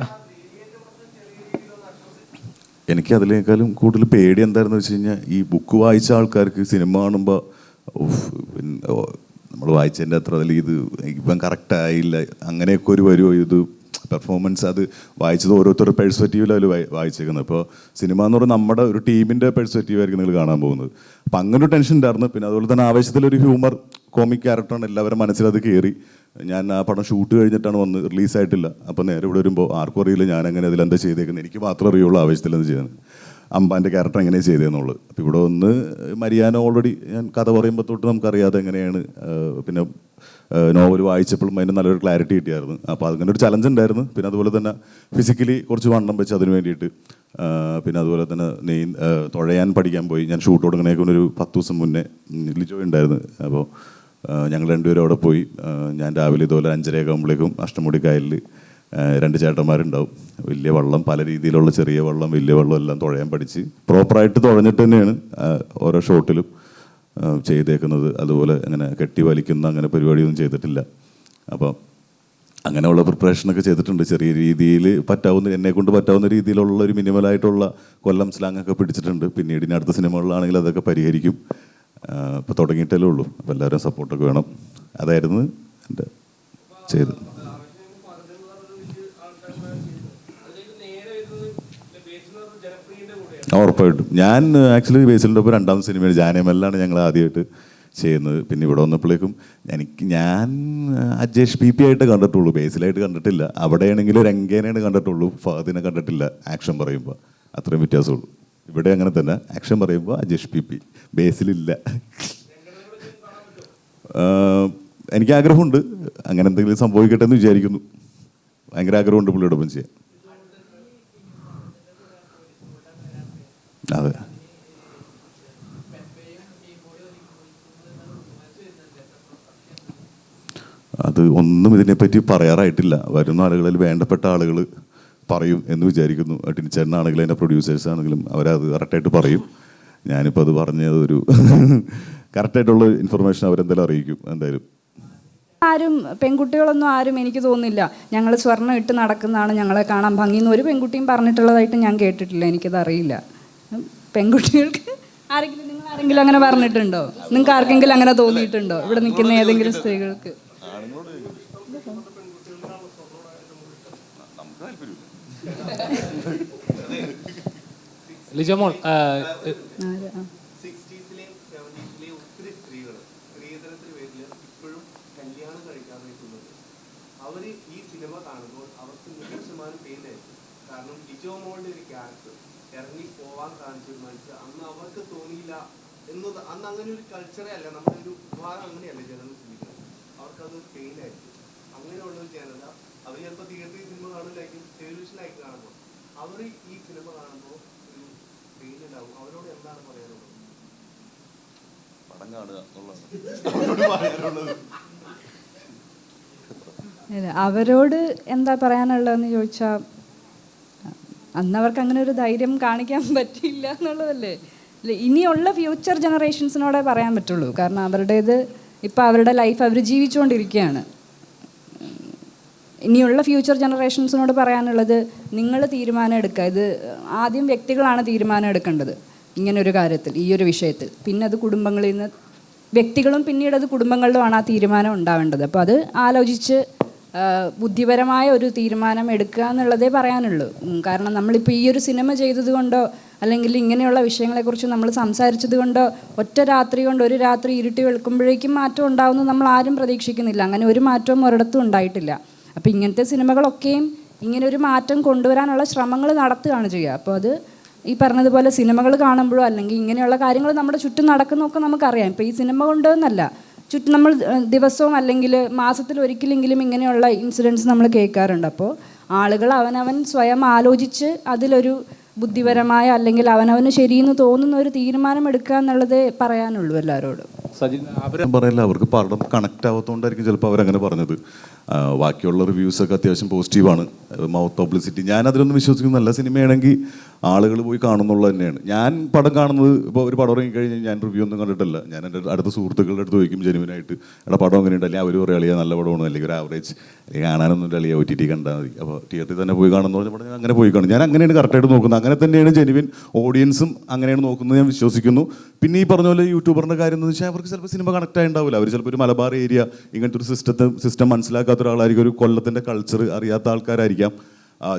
എനിക്ക് അതിനേക്കാളും കൂടുതൽ പേടി എന്തായിരുന്നു വെച്ച് കഴിഞ്ഞാൽ, ഈ ബുക്ക് വായിച്ച ആൾക്കാർക്ക് സിനിമ കാണുമ്പോൾ നമ്മൾ വായിച്ചതിൻ്റെ അത്ര അതിൽ ഇത് ഇപ്പം കറക്റ്റായില്ല അങ്ങനെയൊക്കെ ഒരു വരുമോ, ഇത് പെർഫോമൻസ് അത് വായിച്ചത് ഓരോരുത്തരുടെ പെർസ്പെക്റ്റീവിലാണ് വായിച്ചേക്കുന്നത്. ഇപ്പോൾ സിനിമ എന്ന് പറയുന്നത് നമ്മുടെ ഒരു ടീമിൻ്റെ പെർസ്പെക്റ്റീവായിരിക്കും നിങ്ങൾ കാണാൻ പോകുന്നത്. അപ്പം അങ്ങനെ ഒരു ടെൻഷൻ ഉണ്ടായിരുന്നു. പിന്നെ അതുപോലെ തന്നെ ആവേശത്തിലൊരു ഹ്യൂമർ കോമിക് ക്യാരക്ടറാണ്, എല്ലാവരും മനസ്സിലത് കയറി. ഞാൻ ആ പടം ഷൂട്ട് കഴിഞ്ഞിട്ടാണ് വന്ന്, റിലീസായിട്ടില്ല. അപ്പോൾ നേരെ ഇവിടെ വരുമ്പോൾ ആർക്കും അറിയില്ല ഞാൻ അങ്ങനെ അതിലെന്താ ചെയ്തേക്കുന്നത്, എനിക്ക് മാത്രമേ അറിയുള്ളൂ ആവേശത്തിലെന്ത് ചെയ്യുന്നത്, അമ്പാൻ്റെ ക്യാരക്ടർ എങ്ങനെ ചെയ്തതെന്നുള്ളത്. അപ്പോൾ ഇവിടെ ഒന്ന് മരിയാന ഓൾറെഡി ഞാൻ കഥ പറയുമ്പോൾ തൊട്ട് നമുക്കറിയാതെ എങ്ങനെയാണ്. പിന്നെ നോവൽ വായിച്ചപ്പോഴും അതിന് നല്ലൊരു ക്ലാരിറ്റി കിട്ടിയായിരുന്നു. അപ്പോൾ അങ്ങനെ ഒരു ചലഞ്ച് ഉണ്ടായിരുന്നു. പിന്നെ അതുപോലെ തന്നെ ഫിസിക്കലി കുറച്ച് വണ്ണം വെച്ച് അതിന് വേണ്ടിയിട്ട്. പിന്നെ അതുപോലെ തന്നെ തുഴയാൻ പഠിക്കാൻ പോയി. ഞാൻ ഷൂട്ട് തുടങ്ങുന്നതിനൊക്കെ ഒരു 10 ദിവസം മുന്നേ ലിജോ ഉണ്ടായിരുന്നു. അപ്പോൾ ഞങ്ങൾ രണ്ടുപേരും അവിടെ പോയി. ഞാൻ രാവിലെ ഇതുപോലെ 5:30 ആകുമ്പോഴേക്കും അഷ്ടമുടി കായലിൽ 2 ചേട്ടന്മാരുണ്ടാവും. വലിയ വള്ളം, പല രീതിയിലുള്ള ചെറിയ വള്ളം, വലിയ വള്ളം എല്ലാം തുഴയാൻ പഠിച്ച് പ്രോപ്പറായിട്ട് തുഴഞ്ഞിട്ട് തന്നെയാണ് ഓരോ ഷോട്ടിലും ചെയ്തേക്കുന്നത്. അതുപോലെ അങ്ങനെ കെട്ടി വലിക്കുന്ന അങ്ങനെ പരിപാടിയൊന്നും ചെയ്തിട്ടില്ല. അപ്പോൾ അങ്ങനെയുള്ള പ്രിപ്പറേഷനൊക്കെ ചെയ്തിട്ടുണ്ട്. ചെറിയ രീതിയിൽ പറ്റാവുന്ന, എന്നെക്കൊണ്ട് പറ്റാവുന്ന രീതിയിലുള്ള ഒരു മിനിമലായിട്ടുള്ള കൊല്ലം സ്ലാങ്ങൊക്കെ പിടിച്ചിട്ടുണ്ട്. പിന്നീട് ഇനി അടുത്ത സിനിമകളിലാണെങ്കിൽ അതൊക്കെ പരിഹരിക്കും. ഇപ്പോൾ തുടങ്ങിയിട്ടല്ലേ ഉള്ളൂ. അപ്പോൾ എല്ലാവരും സപ്പോർട്ടൊക്കെ വേണം. അതായിരുന്നു എൻ്റെ ചെയ്തത്. ഉറപ്പായിട്ടും ഞാൻ ആക്ച്വലി ബേസിലിൻ്റെ ഒപ്പം 2ാം സിനിമയാണ് ജാനമല്ലാണ് ഞങ്ങൾ ആദ്യമായിട്ട് ചെയ്യുന്നത്. പിന്നെ ഇവിടെ വന്നപ്പോഴേക്കും ഞാൻ അജേഷ് PP ആയിട്ട് കണ്ടിട്ടുള്ളൂ, ബേസിലായിട്ട് കണ്ടിട്ടില്ല. അവിടെയാണെങ്കിൽ രംഗേനെയാണ് കണ്ടിട്ടുള്ളൂ, ഫഹദിനെ കണ്ടിട്ടില്ല ആക്ഷൻ പറയുമ്പോൾ. അത്രയും വ്യത്യാസമുള്ളൂ. ഇവിടെ അങ്ങനെ തന്നെ ആക്ഷൻ പറയുമ്പോൾ അജേഷ് PP, ബേസിലില്ല. എനിക്ക് ആഗ്രഹമുണ്ട് അങ്ങനെ എന്തെങ്കിലും സംഭവിക്കട്ടെ എന്ന് വിചാരിക്കുന്നു. ഭയങ്കര ആഗ്രഹമുണ്ട് പുള്ളിയുടെ ഒപ്പം ചെയ്യാൻ. അതെ, അത് ഒന്നും ഇതിനെപ്പറ്റി പറയാറായിട്ടില്ല. വരുന്ന ആളുകളിൽ വേണ്ടപ്പെട്ട ആളുകൾ പറയും എന്ന് വിചാരിക്കുന്നു. ടിനിച്ചേട്ടനാണെങ്കിലും എൻ്റെ പ്രൊഡ്യൂസേഴ്സ് ആണെങ്കിലും അവരത് കറക്റ്റായിട്ട് പറയും. ഞാനിപ്പോൾ അത് പറഞ്ഞത് ഒരു കറക്റ്റായിട്ടുള്ള ഇൻഫർമേഷൻ അവരെന്തായാലും അറിയിക്കും. എന്തായാലും ആരും പെൺകുട്ടികളൊന്നും ആരും എനിക്ക് തോന്നുന്നില്ല ഞങ്ങൾ സ്വർണ്ണം ഇട്ട് നടക്കുന്നതാണ് ഞങ്ങളെ കാണാൻ ഭംഗിയെന്ന് ഒരു പെൺകുട്ടിയും പറഞ്ഞിട്ടുള്ളതായിട്ട് ഞാൻ കേട്ടിട്ടില്ല. എനിക്കത് അറിയില്ല. പെൺകുട്ടികൾക്ക് ആരെങ്കിലും, നിങ്ങൾ ആരെങ്കിലും അങ്ങനെ പറഞ്ഞിട്ടുണ്ടോ? നിങ്ങൾക്ക് ആർക്കെങ്കിലും അങ്ങനെ തോന്നിയിട്ടുണ്ടോ ഇവിടെ നിൽക്കുന്ന ഏതെങ്കിലും സ്ത്രീകൾക്ക്? ലിജോമോൾ, അവര് ഈ സിനിമ കാണുമ്പോൾ അവർക്ക് 100% പെയിന്റായിരിക്കും. കാരണം ലിജോ മോളുടെ ഒരു ക്യാരക്ടർ ഇറങ്ങി പോവാൻ കാണിച്ചൊരു മനുഷ്യർ അന്ന് അവർക്ക് തോന്നിയില്ല എന്നത്. അന്ന് അങ്ങനെ ഒരു കൾച്ചറേ അല്ല, നമ്മുടെ ഒരു വിഭാഗം അങ്ങനെയല്ല ജനങ്ങൾ ചിന്തിക്കുന്നത്. അവർക്കത് പെയിന്റായിരിക്കും. അങ്ങനെയുള്ള ഒരു ജനത അവർ ചിലപ്പോൾ തിയേറ്ററിൽ സിനിമ കാണില്ലായിരിക്കും, ടെലിവിഷനിലായിരിക്കും കാണുമ്പോൾ. അവർ ഈ സിനിമ കാണുമ്പോൾ ഒരു പെയിന്റ് ഉണ്ടാവും. അവരോട് എന്താണ് പറയാനുള്ളത്? പടം കാണുക എന്നുള്ളത്. അവരോട് എന്താ പറയാനുള്ളതെന്ന് ചോദിച്ചാൽ, അന്നവർക്ക് അങ്ങനെ ഒരു ധൈര്യം കാണിക്കാൻ പറ്റില്ല എന്നുള്ളതല്ലേ. ഇനിയുള്ള ഫ്യൂച്ചർ ജനറേഷൻസിനോടെ പറയാൻ പറ്റുള്ളൂ. കാരണം അവരുടേത് ഇപ്പം അവരുടെ ലൈഫ് അവർ ജീവിച്ചുകൊണ്ടിരിക്കുകയാണ്. ഇനിയുള്ള ഫ്യൂച്ചർ ജനറേഷൻസിനോട് പറയാനുള്ളത്, നിങ്ങൾ തീരുമാനം എടുക്കുക. ഇത് ആദ്യം വ്യക്തികളാണ് തീരുമാനം എടുക്കേണ്ടത് ഇങ്ങനൊരു കാര്യത്തിൽ, ഈ ഒരു വിഷയത്തിൽ. പിന്നെ അത് കുടുംബങ്ങളിൽ നിന്ന് വ്യക്തികളും പിന്നീട് അത് കുടുംബങ്ങളിലുമാണ് ആ തീരുമാനം ഉണ്ടാവേണ്ടത്. അപ്പോൾ അത് ആലോചിച്ച് ബുദ്ധിപരമായ ഒരു തീരുമാനം എടുക്കുക എന്നുള്ളതേ പറയാനുള്ളൂ. കാരണം നമ്മളിപ്പോൾ ഈ ഒരു സിനിമ ചെയ്തത് കൊണ്ടോ അല്ലെങ്കിൽ ഇങ്ങനെയുള്ള വിഷയങ്ങളെക്കുറിച്ച് നമ്മൾ സംസാരിച്ചത് കൊണ്ടോ ഒറ്റ രാത്രി കൊണ്ട് ഒരു രാത്രി ഇരുട്ടി വെളുക്കുമ്പോഴേക്കും മാറ്റം ഉണ്ടാവുമെന്ന് നമ്മൾ ആരും പ്രതീക്ഷിക്കുന്നില്ല. അങ്ങനെ ഒരു മാറ്റവും ഒരിടത്തും ഉണ്ടായിട്ടില്ല. അപ്പോൾ ഇങ്ങനത്തെ സിനിമകളൊക്കെയും ഇങ്ങനെ ഒരു മാറ്റം കൊണ്ടുവരാനുള്ള ശ്രമങ്ങൾ നടത്തുകയാണ് ചെയ്യുക. അപ്പോൾ അത് ഈ പറഞ്ഞതുപോലെ സിനിമകൾ കാണുമ്പോഴോ അല്ലെങ്കിൽ ഇങ്ങനെയുള്ള കാര്യങ്ങൾ നമ്മുടെ ചുറ്റും നടക്കുന്നതൊക്കെ നമുക്കറിയാം. ഇപ്പോൾ ഈ സിനിമ കൊണ്ടൊന്നല്ല, ചുറ്റും നമ്മൾ ദിവസവും അല്ലെങ്കിൽ മാസത്തിൽ ഒരിക്കലെങ്കിലും ഇങ്ങനെയുള്ള ഇൻസിഡൻസ് നമ്മൾ കേൾക്കാറുണ്ട്. അപ്പോൾ ആളുകൾ അവനവൻ സ്വയം ആലോചിച്ച് അതിലൊരു ബുദ്ധിപരമായ അല്ലെങ്കിൽ അവനവന് ശരിയെന്ന് തോന്നുന്ന ഒരു തീരുമാനം എടുക്കുക എന്നുള്ളതേ പറയാനുള്ളൂ എല്ലാവരോടും. അവരും പറയില്ല, അവർക്ക് പടം കണക്റ്റ് ആവാത്തതുകൊണ്ടായിരിക്കും ചിലപ്പോൾ അവരങ്ങനെ പറഞ്ഞത്. ബാക്കിയുള്ള റിവ്യൂസൊക്കെ അത്യാവശ്യം പോസിറ്റീവാണ്. മൗത്ത് പബ്ലിസിറ്റി, ഞാനതിലൊന്നും വിശ്വസിക്കുന്നു. നല്ല സിനിമയാണെങ്കിൽ ആളുകൾ പോയി കാണുന്നുള്ളത് തന്നെയാണ്. ഞാൻ പടം കാണുന്നത് ഇപ്പോൾ ഒരു പടം ഇറങ്ങിക്കഴിഞ്ഞാൽ ഞാൻ റിവ്യൂ ഒന്നും കണ്ടിട്ടില്ല. ഞാൻ എൻ്റെ അടുത്ത സുഹൃത്തുക്കളുടെ അടുത്ത് ചോദിക്കും ജെനുവിനായിട്ട്, എടാ പടം അങ്ങനെ ഉണ്ടല്ലേ, അവർ ഒരു അളിയ നല്ല പടമാണ്, അല്ലെങ്കിൽ ഒരു ആവറേജ്, അല്ലെങ്കിൽ കാണാനൊന്നും അളിയ OTT കണ്ടാൽ മതി. അപ്പോൾ തിയേറ്ററിൽ തന്നെ പോയി കാണുന്ന പറഞ്ഞാൽ ഞാൻ അങ്ങനെ പോയി കാണും. ഞാൻ അങ്ങനെയാണ് കറക്റ്റായിട്ട് നോക്കുന്നത്. അങ്ങനെ തന്നെയാണ് ജെനുവിൻ ഓഡിയൻസും അങ്ങനെയാണ് നോക്കുന്നത് ഞാൻ വിശ്വസിക്കുന്നു. പിന്നെ ഈ പറഞ്ഞ പോലെ യൂട്യൂബറിൻ്റെ കാര്യം എന്ന് വെച്ചാൽ അവർക്ക് ചിലപ്പോൾ സിനിമ കണക്റ്റ് ആയി ഉണ്ടാവില്ല. അവർ ചിലപ്പോൾ ഒരു മലബാർ ഏരിയ ഇങ്ങനത്തെ ഒരു സിസ്റ്റം മനസ്സിലാക്കാത്ത ഒരാളായിരിക്കും, ഒരു കൊല്ലത്തിൻ്റെ കൾച്ചർ അറിയാത്ത ആൾക്കാരായിരിക്കാം.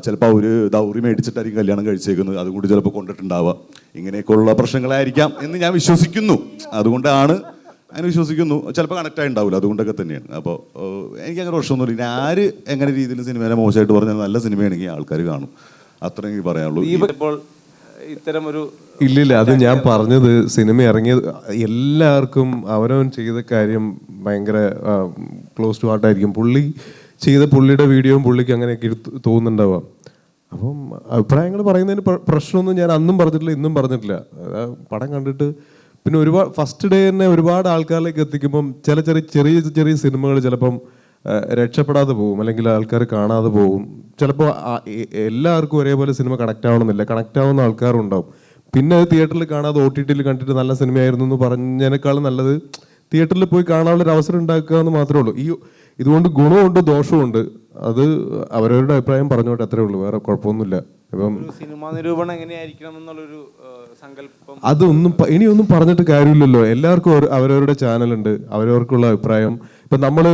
ചിലപ്പോൾ അവർ ദൗറി മേടിച്ചിട്ടായിരിക്കും കല്യാണം കഴിച്ചേക്കുന്നത്, അതുകൊണ്ട് ചിലപ്പോൾ കൊണ്ടിട്ടുണ്ടാവുക. ഇങ്ങനെയൊക്കെയുള്ള പ്രശ്നങ്ങളായിരിക്കാം എന്ന് ഞാൻ വിശ്വസിക്കുന്നു. അതുകൊണ്ടാണ് അങ്ങനെ വിശ്വസിക്കുന്നു. ചിലപ്പോൾ കണക്റ്റായി ഉണ്ടാവില്ല, അതുകൊണ്ടൊക്കെ തന്നെയാണ്. അപ്പോൾ എനിക്കങ്ങനെ പ്രശ്നമൊന്നുമില്ല. ഇനി ആര് എങ്ങനെ രീതിയിൽ സിനിമേനെ മോശമായിട്ട് പറഞ്ഞാൽ നല്ല സിനിമയാണെങ്കിൽ ആൾക്കാർ കാണും, അത്രയും എനിക്ക് പറയാനുള്ളൂ. ഇപ്പോൾ ഇത്തരം ഒരു ഇല്ലില്ല, അത് ഞാൻ പറഞ്ഞത് സിനിമ ഇറങ്ങിയത് എല്ലാവർക്കും അവനവൻ ചെയ്ത കാര്യം ഭയങ്കര ക്ലോസ് ടു ഹാർട്ടായിരിക്കും. പുള്ളി ചെയ്ത പുള്ളിയുടെ വീഡിയോയും പുള്ളിക്ക് അങ്ങനെയൊക്കെ തോന്നുന്നുണ്ടാവാം. അപ്പം അഭിപ്രായങ്ങൾ പറയുന്നതിന് പ്രശ്നമൊന്നും ഞാൻ അന്നും പറഞ്ഞിട്ടില്ല, ഇന്നും പറഞ്ഞിട്ടില്ല. പടം കണ്ടിട്ട് പിന്നെ ഒരുപാട് ഫസ്റ്റ് ഡേ തന്നെ ഒരുപാട് ആൾക്കാരിലേക്ക് എത്തിക്കുമ്പം ചെറിയ സിനിമകൾ ചിലപ്പം രക്ഷപ്പെടാതെ പോകും, അല്ലെങ്കിൽ ആൾക്കാർ കാണാതെ പോകും. ചിലപ്പോൾ എല്ലാവർക്കും ഒരേപോലെ സിനിമ കണക്റ്റ് ആവണമെന്നില്ല, കണക്റ്റ് ആവുന്ന ആൾക്കാരും ഉണ്ടാവും. പിന്നെ അത് തിയേറ്ററിൽ കാണാതെ OTT കണ്ടിട്ട് നല്ല സിനിമയായിരുന്നു എന്ന് പറഞ്ഞതിനേക്കാളും നല്ലത് തിയേറ്ററിൽ പോയി കാണാനുള്ളൊരു അവസരം ഉണ്ടാക്കുക എന്ന് മാത്രമേ ഉള്ളൂ. ഇതുകൊണ്ട് ഗുണമുണ്ട് ദോഷമുണ്ട്, അത് അവരവരുടെ അഭിപ്രായം പറഞ്ഞോട്ടെ, അത്രേ ഉള്ളൂ, വേറെ കുഴപ്പമൊന്നുമില്ല. ഇപ്പം സിനിമാ നിരൂപണം എങ്ങനെയായിരിക്കണം എന്നുള്ളൊരു സങ്കല്പം ഇനിയൊന്നും പറഞ്ഞിട്ട് കാര്യമില്ലല്ലോ. എല്ലാവർക്കും അവരവരുടെ ചാനലുണ്ട്, അവരവർക്കുള്ള അഭിപ്രായം. ഇപ്പം നമ്മൾ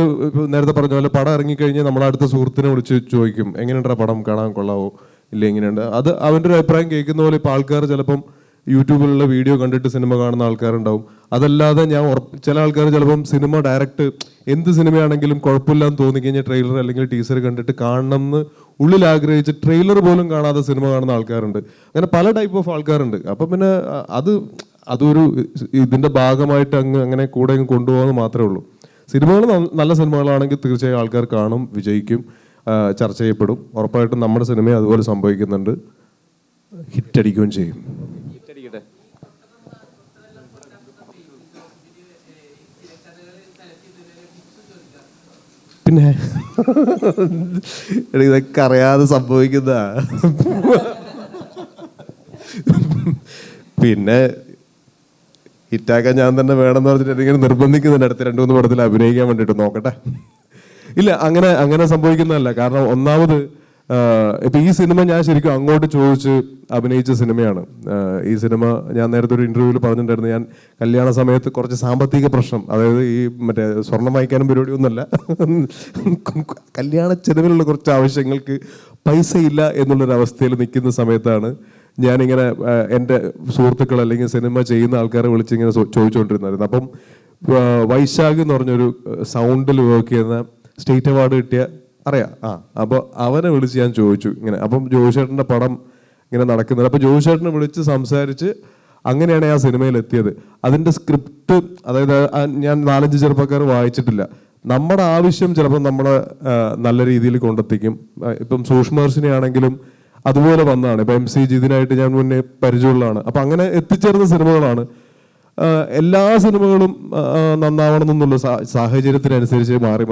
നേരത്തെ പറഞ്ഞ പോലെ പടം ഇറങ്ങിക്കഴിഞ്ഞാൽ നമ്മളെ അടുത്ത സുഹൃത്തിനെ വിളിച്ച് ചോദിക്കും, എങ്ങനെയുണ്ടാ പടം, കാണാൻ കൊള്ളാവോ ഇല്ല, എങ്ങനെയുണ്ട്. അത് അവൻ്റെ ഒരു അഭിപ്രായം കേൾക്കുന്ന പോലെ ഇപ്പോൾ ആൾക്കാർ ചിലപ്പം യൂട്യൂബിലുള്ള വീഡിയോ കണ്ടിട്ട് സിനിമ കാണുന്ന ആൾക്കാരുണ്ടാവും. അതല്ലാതെ ചില ആൾക്കാർ ചിലപ്പം സിനിമ ഡയറക്റ്റ് എന്ത് സിനിമയാണെങ്കിലും കുഴപ്പമില്ലാന്ന് തോന്നിക്കഴിഞ്ഞാൽ ട്രെയിലർ അല്ലെങ്കിൽ ടീസർ കണ്ടിട്ട് കാണണം എന്ന് ഉള്ളിൽ ആഗ്രഹിച്ച് ട്രെയിലർ പോലും കാണാതെ സിനിമ കാണുന്ന ആൾക്കാരുണ്ട്. അങ്ങനെ പല ടൈപ്പ് ഓഫ് ആൾക്കാരുണ്ട്. അപ്പം പിന്നെ അതൊരു ഇതിൻ്റെ ഭാഗമായിട്ട് അങ്ങനെ കൂടെ കൊണ്ടുപോകാമെന്ന് മാത്രമേ ഉള്ളൂ. സിനിമകൾ നല്ല സിനിമകളാണെങ്കിൽ തീർച്ചയായും ആൾക്കാർ കാണും, വിജയിക്കും, ചർച്ച ചെയ്യപ്പെടും. ഉറപ്പായിട്ടും നമ്മുടെ സിനിമ അതുപോലെ സംഭവിക്കുന്നുണ്ട്, ഹിറ്റടിക്കുകയും ചെയ്യും. പിന്നെ ഇതൊക്കെ അറിയാതെ സംഭവിക്കുന്ന പിന്നെ ഹിറ്റാക്കാൻ ഞാൻ തന്നെ വേണമെന്ന് പറഞ്ഞിട്ട് എന്തെങ്കിലും നിർബന്ധിക്കുന്നുണ്ട് അടുത്ത 2-3 പടത്തിൽ അഭിനയിക്കാൻ വേണ്ടിയിട്ട്. നോക്കട്ടെ. ഇല്ല, അങ്ങനെ സംഭവിക്കുന്നതല്ല. കാരണം ഒന്നാമത് ഇപ്പം ഈ സിനിമ ഞാൻ ശരിക്കും അങ്ങോട്ട് ചോദിച്ച് അഭിനയിച്ച സിനിമയാണ്. ഈ സിനിമ ഞാൻ നേരത്തെ ഒരു ഇൻ്റർവ്യൂവിൽ പറഞ്ഞിട്ടുണ്ടായിരുന്നു, ഞാൻ കല്യാണ സമയത്ത് കുറച്ച് സാമ്പത്തിക പ്രശ്നം, അതായത് ഈ മറ്റേ സ്വർണം വാങ്ങിക്കാനും പരിപാടിയൊന്നുമല്ല, കല്യാണ ചെലവിലുള്ള കുറച്ച് ആവശ്യങ്ങൾക്ക് പൈസ ഇല്ല എന്നുള്ളൊരവസ്ഥയിൽ നിൽക്കുന്ന സമയത്താണ് ഞാനിങ്ങനെ എൻ്റെ സുഹൃത്തുക്കൾ അല്ലെങ്കിൽ സിനിമ ചെയ്യുന്ന ആൾക്കാരെ വിളിച്ചിങ്ങനെ ചോദിച്ചുകൊണ്ടിരുന്നായിരുന്നു. അപ്പം വൈശാഖ് എന്ന് പറഞ്ഞൊരു സൗണ്ടിൽ വർക്ക് ചെയ്യുന്ന സ്റ്റേറ്റ് അവാർഡ് കിട്ടിയ അറിയാം. അപ്പോൾ അവനെ വിളിച്ച് ഞാൻ ചോദിച്ചു ഇങ്ങനെ. അപ്പം ജോയിച്ചേട്ടൻ്റെ പടം ഇങ്ങനെ നടക്കുന്നത്. അപ്പോൾ ജോയിച്ചേട്ടനെ വിളിച്ച് സംസാരിച്ച് അങ്ങനെയാണ് ആ സിനിമയിൽ എത്തിയത്. അതിൻ്റെ സ്ക്രിപ്റ്റ്, അതായത് ഞാൻ 4-5 ചെറുപ്പക്കാർ വായിച്ചിട്ടില്ല. നമ്മുടെ ആവശ്യം ചിലപ്പോൾ നമ്മളെ നല്ല രീതിയിൽ കൊണ്ടെത്തിക്കും. ഇപ്പം സൂക്ഷ്മദർശിനി ആണെങ്കിലും അതുപോലെ വന്നതാണ്. ഇപ്പം MC ജിതിനായിട്ട് ഞാൻ മുന്നേ പരിചയമുള്ളതാണ്. അപ്പം അങ്ങനെ എത്തിച്ചേർന്ന സിനിമകളാണ്. എല്ലാ സിനിമകളും നന്നാവണം എന്നുള്ള സാഹചര്യത്തിനനുസരിച്ച് മാറി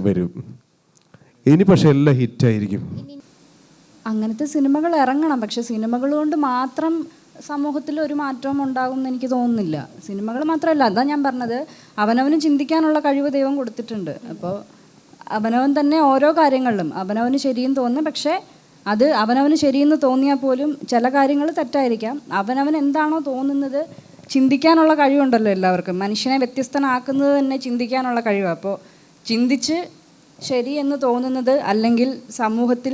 വരും. ഇനി പക്ഷെ എല്ലാം ഹിറ്റായിരിക്കും. അങ്ങനത്തെ സിനിമകൾ ഇറങ്ങണം, പക്ഷെ സിനിമകൾ കൊണ്ട് മാത്രം സമൂഹത്തിൽ ഒരു മാറ്റവും ഉണ്ടാകും എന്ന് എനിക്ക് തോന്നുന്നില്ല. സിനിമകൾ മാത്രമല്ല, അതാ ഞാൻ പറഞ്ഞത്, അവനവന് ചിന്തിക്കാനുള്ള കഴിവ് ദൈവം കൊടുത്തിട്ടുണ്ട്. അപ്പോൾ അവനവൻ തന്നെ ഓരോ കാര്യങ്ങളിലും അവനവന് ശരിയെന്ന് തോന്നുന്നു. പക്ഷേ അത് അവനവന് ശരിയെന്ന് തോന്നിയാൽ പോലും ചില കാര്യങ്ങൾ തെറ്റായിരിക്കാം. അവനവൻ എന്താണോ തോന്നുന്നത് ചിന്തിക്കാനുള്ള കഴിവുണ്ടല്ലോ എല്ലാവർക്കും. മനുഷ്യനെ വ്യത്യസ്തനാക്കുന്നത് തന്നെ ചിന്തിക്കാനുള്ള കഴിവാണ്. അപ്പോൾ ചിന്തിച്ച് ശരി എന്ന് തോന്നുന്നത്, അല്ലെങ്കിൽ സമൂഹത്തിൽ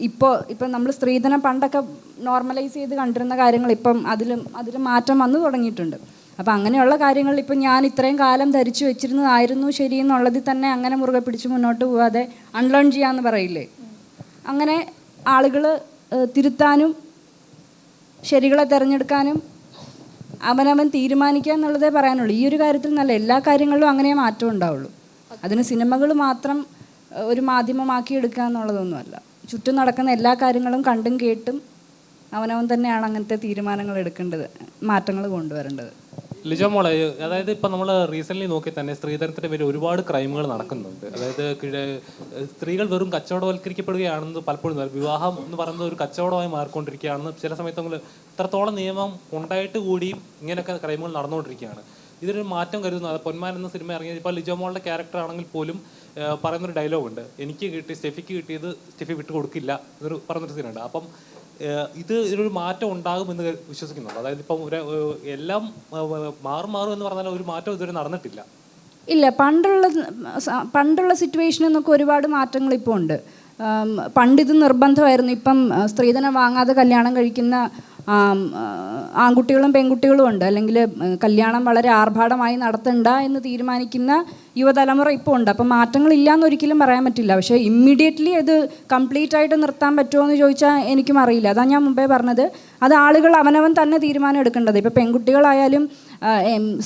ഇപ്പം നമ്മൾ സ്ത്രീധനം പണ്ടൊക്കെ നോർമലൈസ് ചെയ്ത് കണ്ടിരുന്ന കാര്യങ്ങൾ ഇപ്പം അതിൽ മാറ്റം വന്നു തുടങ്ങിയിട്ടുണ്ട്. അപ്പം അങ്ങനെയുള്ള കാര്യങ്ങളിൽ ഇപ്പം ഞാൻ ഇത്രയും കാലം ധരിച്ചു വെച്ചിരുന്നതായിരുന്നു ശരി എന്നുള്ളതിൽ തന്നെ അങ്ങനെ മുറുകെ പിടിച്ച് മുന്നോട്ട് പോകാതെ അൺലേൺ ചെയ്യാമെന്ന് പറയില്ലേ, അങ്ങനെ ആളുകൾ തിരുത്താനും ശരികളെ തിരഞ്ഞെടുക്കാനും അവനവൻ തീരുമാനിക്കുക എന്നുള്ളതേ പറയാനുള്ളൂ. ഈ ഒരു കാര്യത്തിൽ നല്ല എല്ലാ കാര്യങ്ങളിലും അങ്ങനെ മാറ്റം ഉണ്ടാവുള്ളൂ. അതിന് സിനിമകൾ മാത്രം ഒരു മാധ്യമമാക്കി എടുക്കുക എന്നുള്ളതൊന്നുമല്ല. ചുറ്റും നടക്കുന്ന എല്ലാ കാര്യങ്ങളും കണ്ടും കേട്ടും അവനവൻ തന്നെയാണ് അങ്ങനത്തെ തീരുമാനങ്ങൾ എടുക്കേണ്ടത്, മാറ്റങ്ങൾ കൊണ്ടുവരേണ്ടത്. ലിജോ മോളെ, അതായത് ഇപ്പം നമ്മൾ റീസെൻ്റ്ലി നോക്കി തന്നെ സ്ത്രീധനത്തിൻ്റെ പേരിൽ ഒരുപാട് ക്രൈമുകൾ നടക്കുന്നുണ്ട്. അതായത് സ്ത്രീകൾ വെറും കച്ചവടവൽക്കരിക്കപ്പെടുകയാണെന്ന് പലപ്പോഴും വിവാഹം എന്ന് പറയുന്നത് ഒരു കച്ചവടമായി മാറിക്കൊണ്ടിരിക്കുകയാണെന്ന് ചില സമയത്ത് ഇത്രത്തോളം നിയമം ഉണ്ടായിട്ട് കൂടിയും ഇങ്ങനെയൊക്കെ ക്രൈമുകൾ നടന്നുകൊണ്ടിരിക്കുകയാണ്. ഇതൊരു മാറ്റം കരുതുന്നത്. പൊന്മാൻ എന്ന സിനിമ ഇറങ്ങിയത് ഇപ്പോൾ ലിജോ മോളുടെ ക്യാരക്ടർ ആണെങ്കിൽ പോലും പറയുന്നൊരു ഡയലോഗുണ്ട്, എനിക്ക് സ്റ്റെഫിക്ക് കിട്ടിയത് സ്റ്റെഫി വിട്ടു കൊടുക്കില്ല എന്നൊരു പറഞ്ഞൊരു സീനുണ്ട്. അപ്പം ഇതിനൊരു മാറ്റം ഉണ്ടാകുമെന്ന് വിശ്വസിക്കുന്നുണ്ട്. അതായത് ഇപ്പം എല്ലാം മാറും എന്ന് പറഞ്ഞാൽ ഒരു മാറ്റം ഇതുവരെ നടന്നിട്ടില്ല. ഇല്ല, പണ്ടുള്ള സിറ്റുവേഷനിൽ നിന്നൊക്കെ ഒരുപാട് മാറ്റങ്ങൾ ഇപ്പോൾ ഉണ്ട്. പണ്ടിത് നിർബന്ധമായിരുന്നു. ഇപ്പം സ്ത്രീധനം വാങ്ങാതെ കല്യാണം കഴിക്കുന്ന ആൺകുട്ടികളും പെൺകുട്ടികളും ഉണ്ട്. അല്ലെങ്കിൽ കല്യാണം വളരെ ആർഭാടമായി നടത്തണ്ട എന്ന് തീരുമാനിക്കുന്ന യുവതലമുറ ഇപ്പോൾ ഉണ്ട്. അപ്പം മാറ്റങ്ങളില്ല എന്നൊരിക്കലും പറയാൻ പറ്റില്ല. പക്ഷേ ഇമ്മീഡിയറ്റ്ലി അത് കംപ്ലീറ്റ് ആയിട്ട് നിർത്താൻ പറ്റുമോ എന്ന് ചോദിച്ചാൽ എനിക്കും അറിയില്ല. അതാണ് ഞാൻ മുമ്പേ പറഞ്ഞത്. അത് ആളുകൾ അവനവൻ തന്നെ തീരുമാനം എടുക്കേണ്ടത്. ഇപ്പോൾ പെൺകുട്ടികളായാലും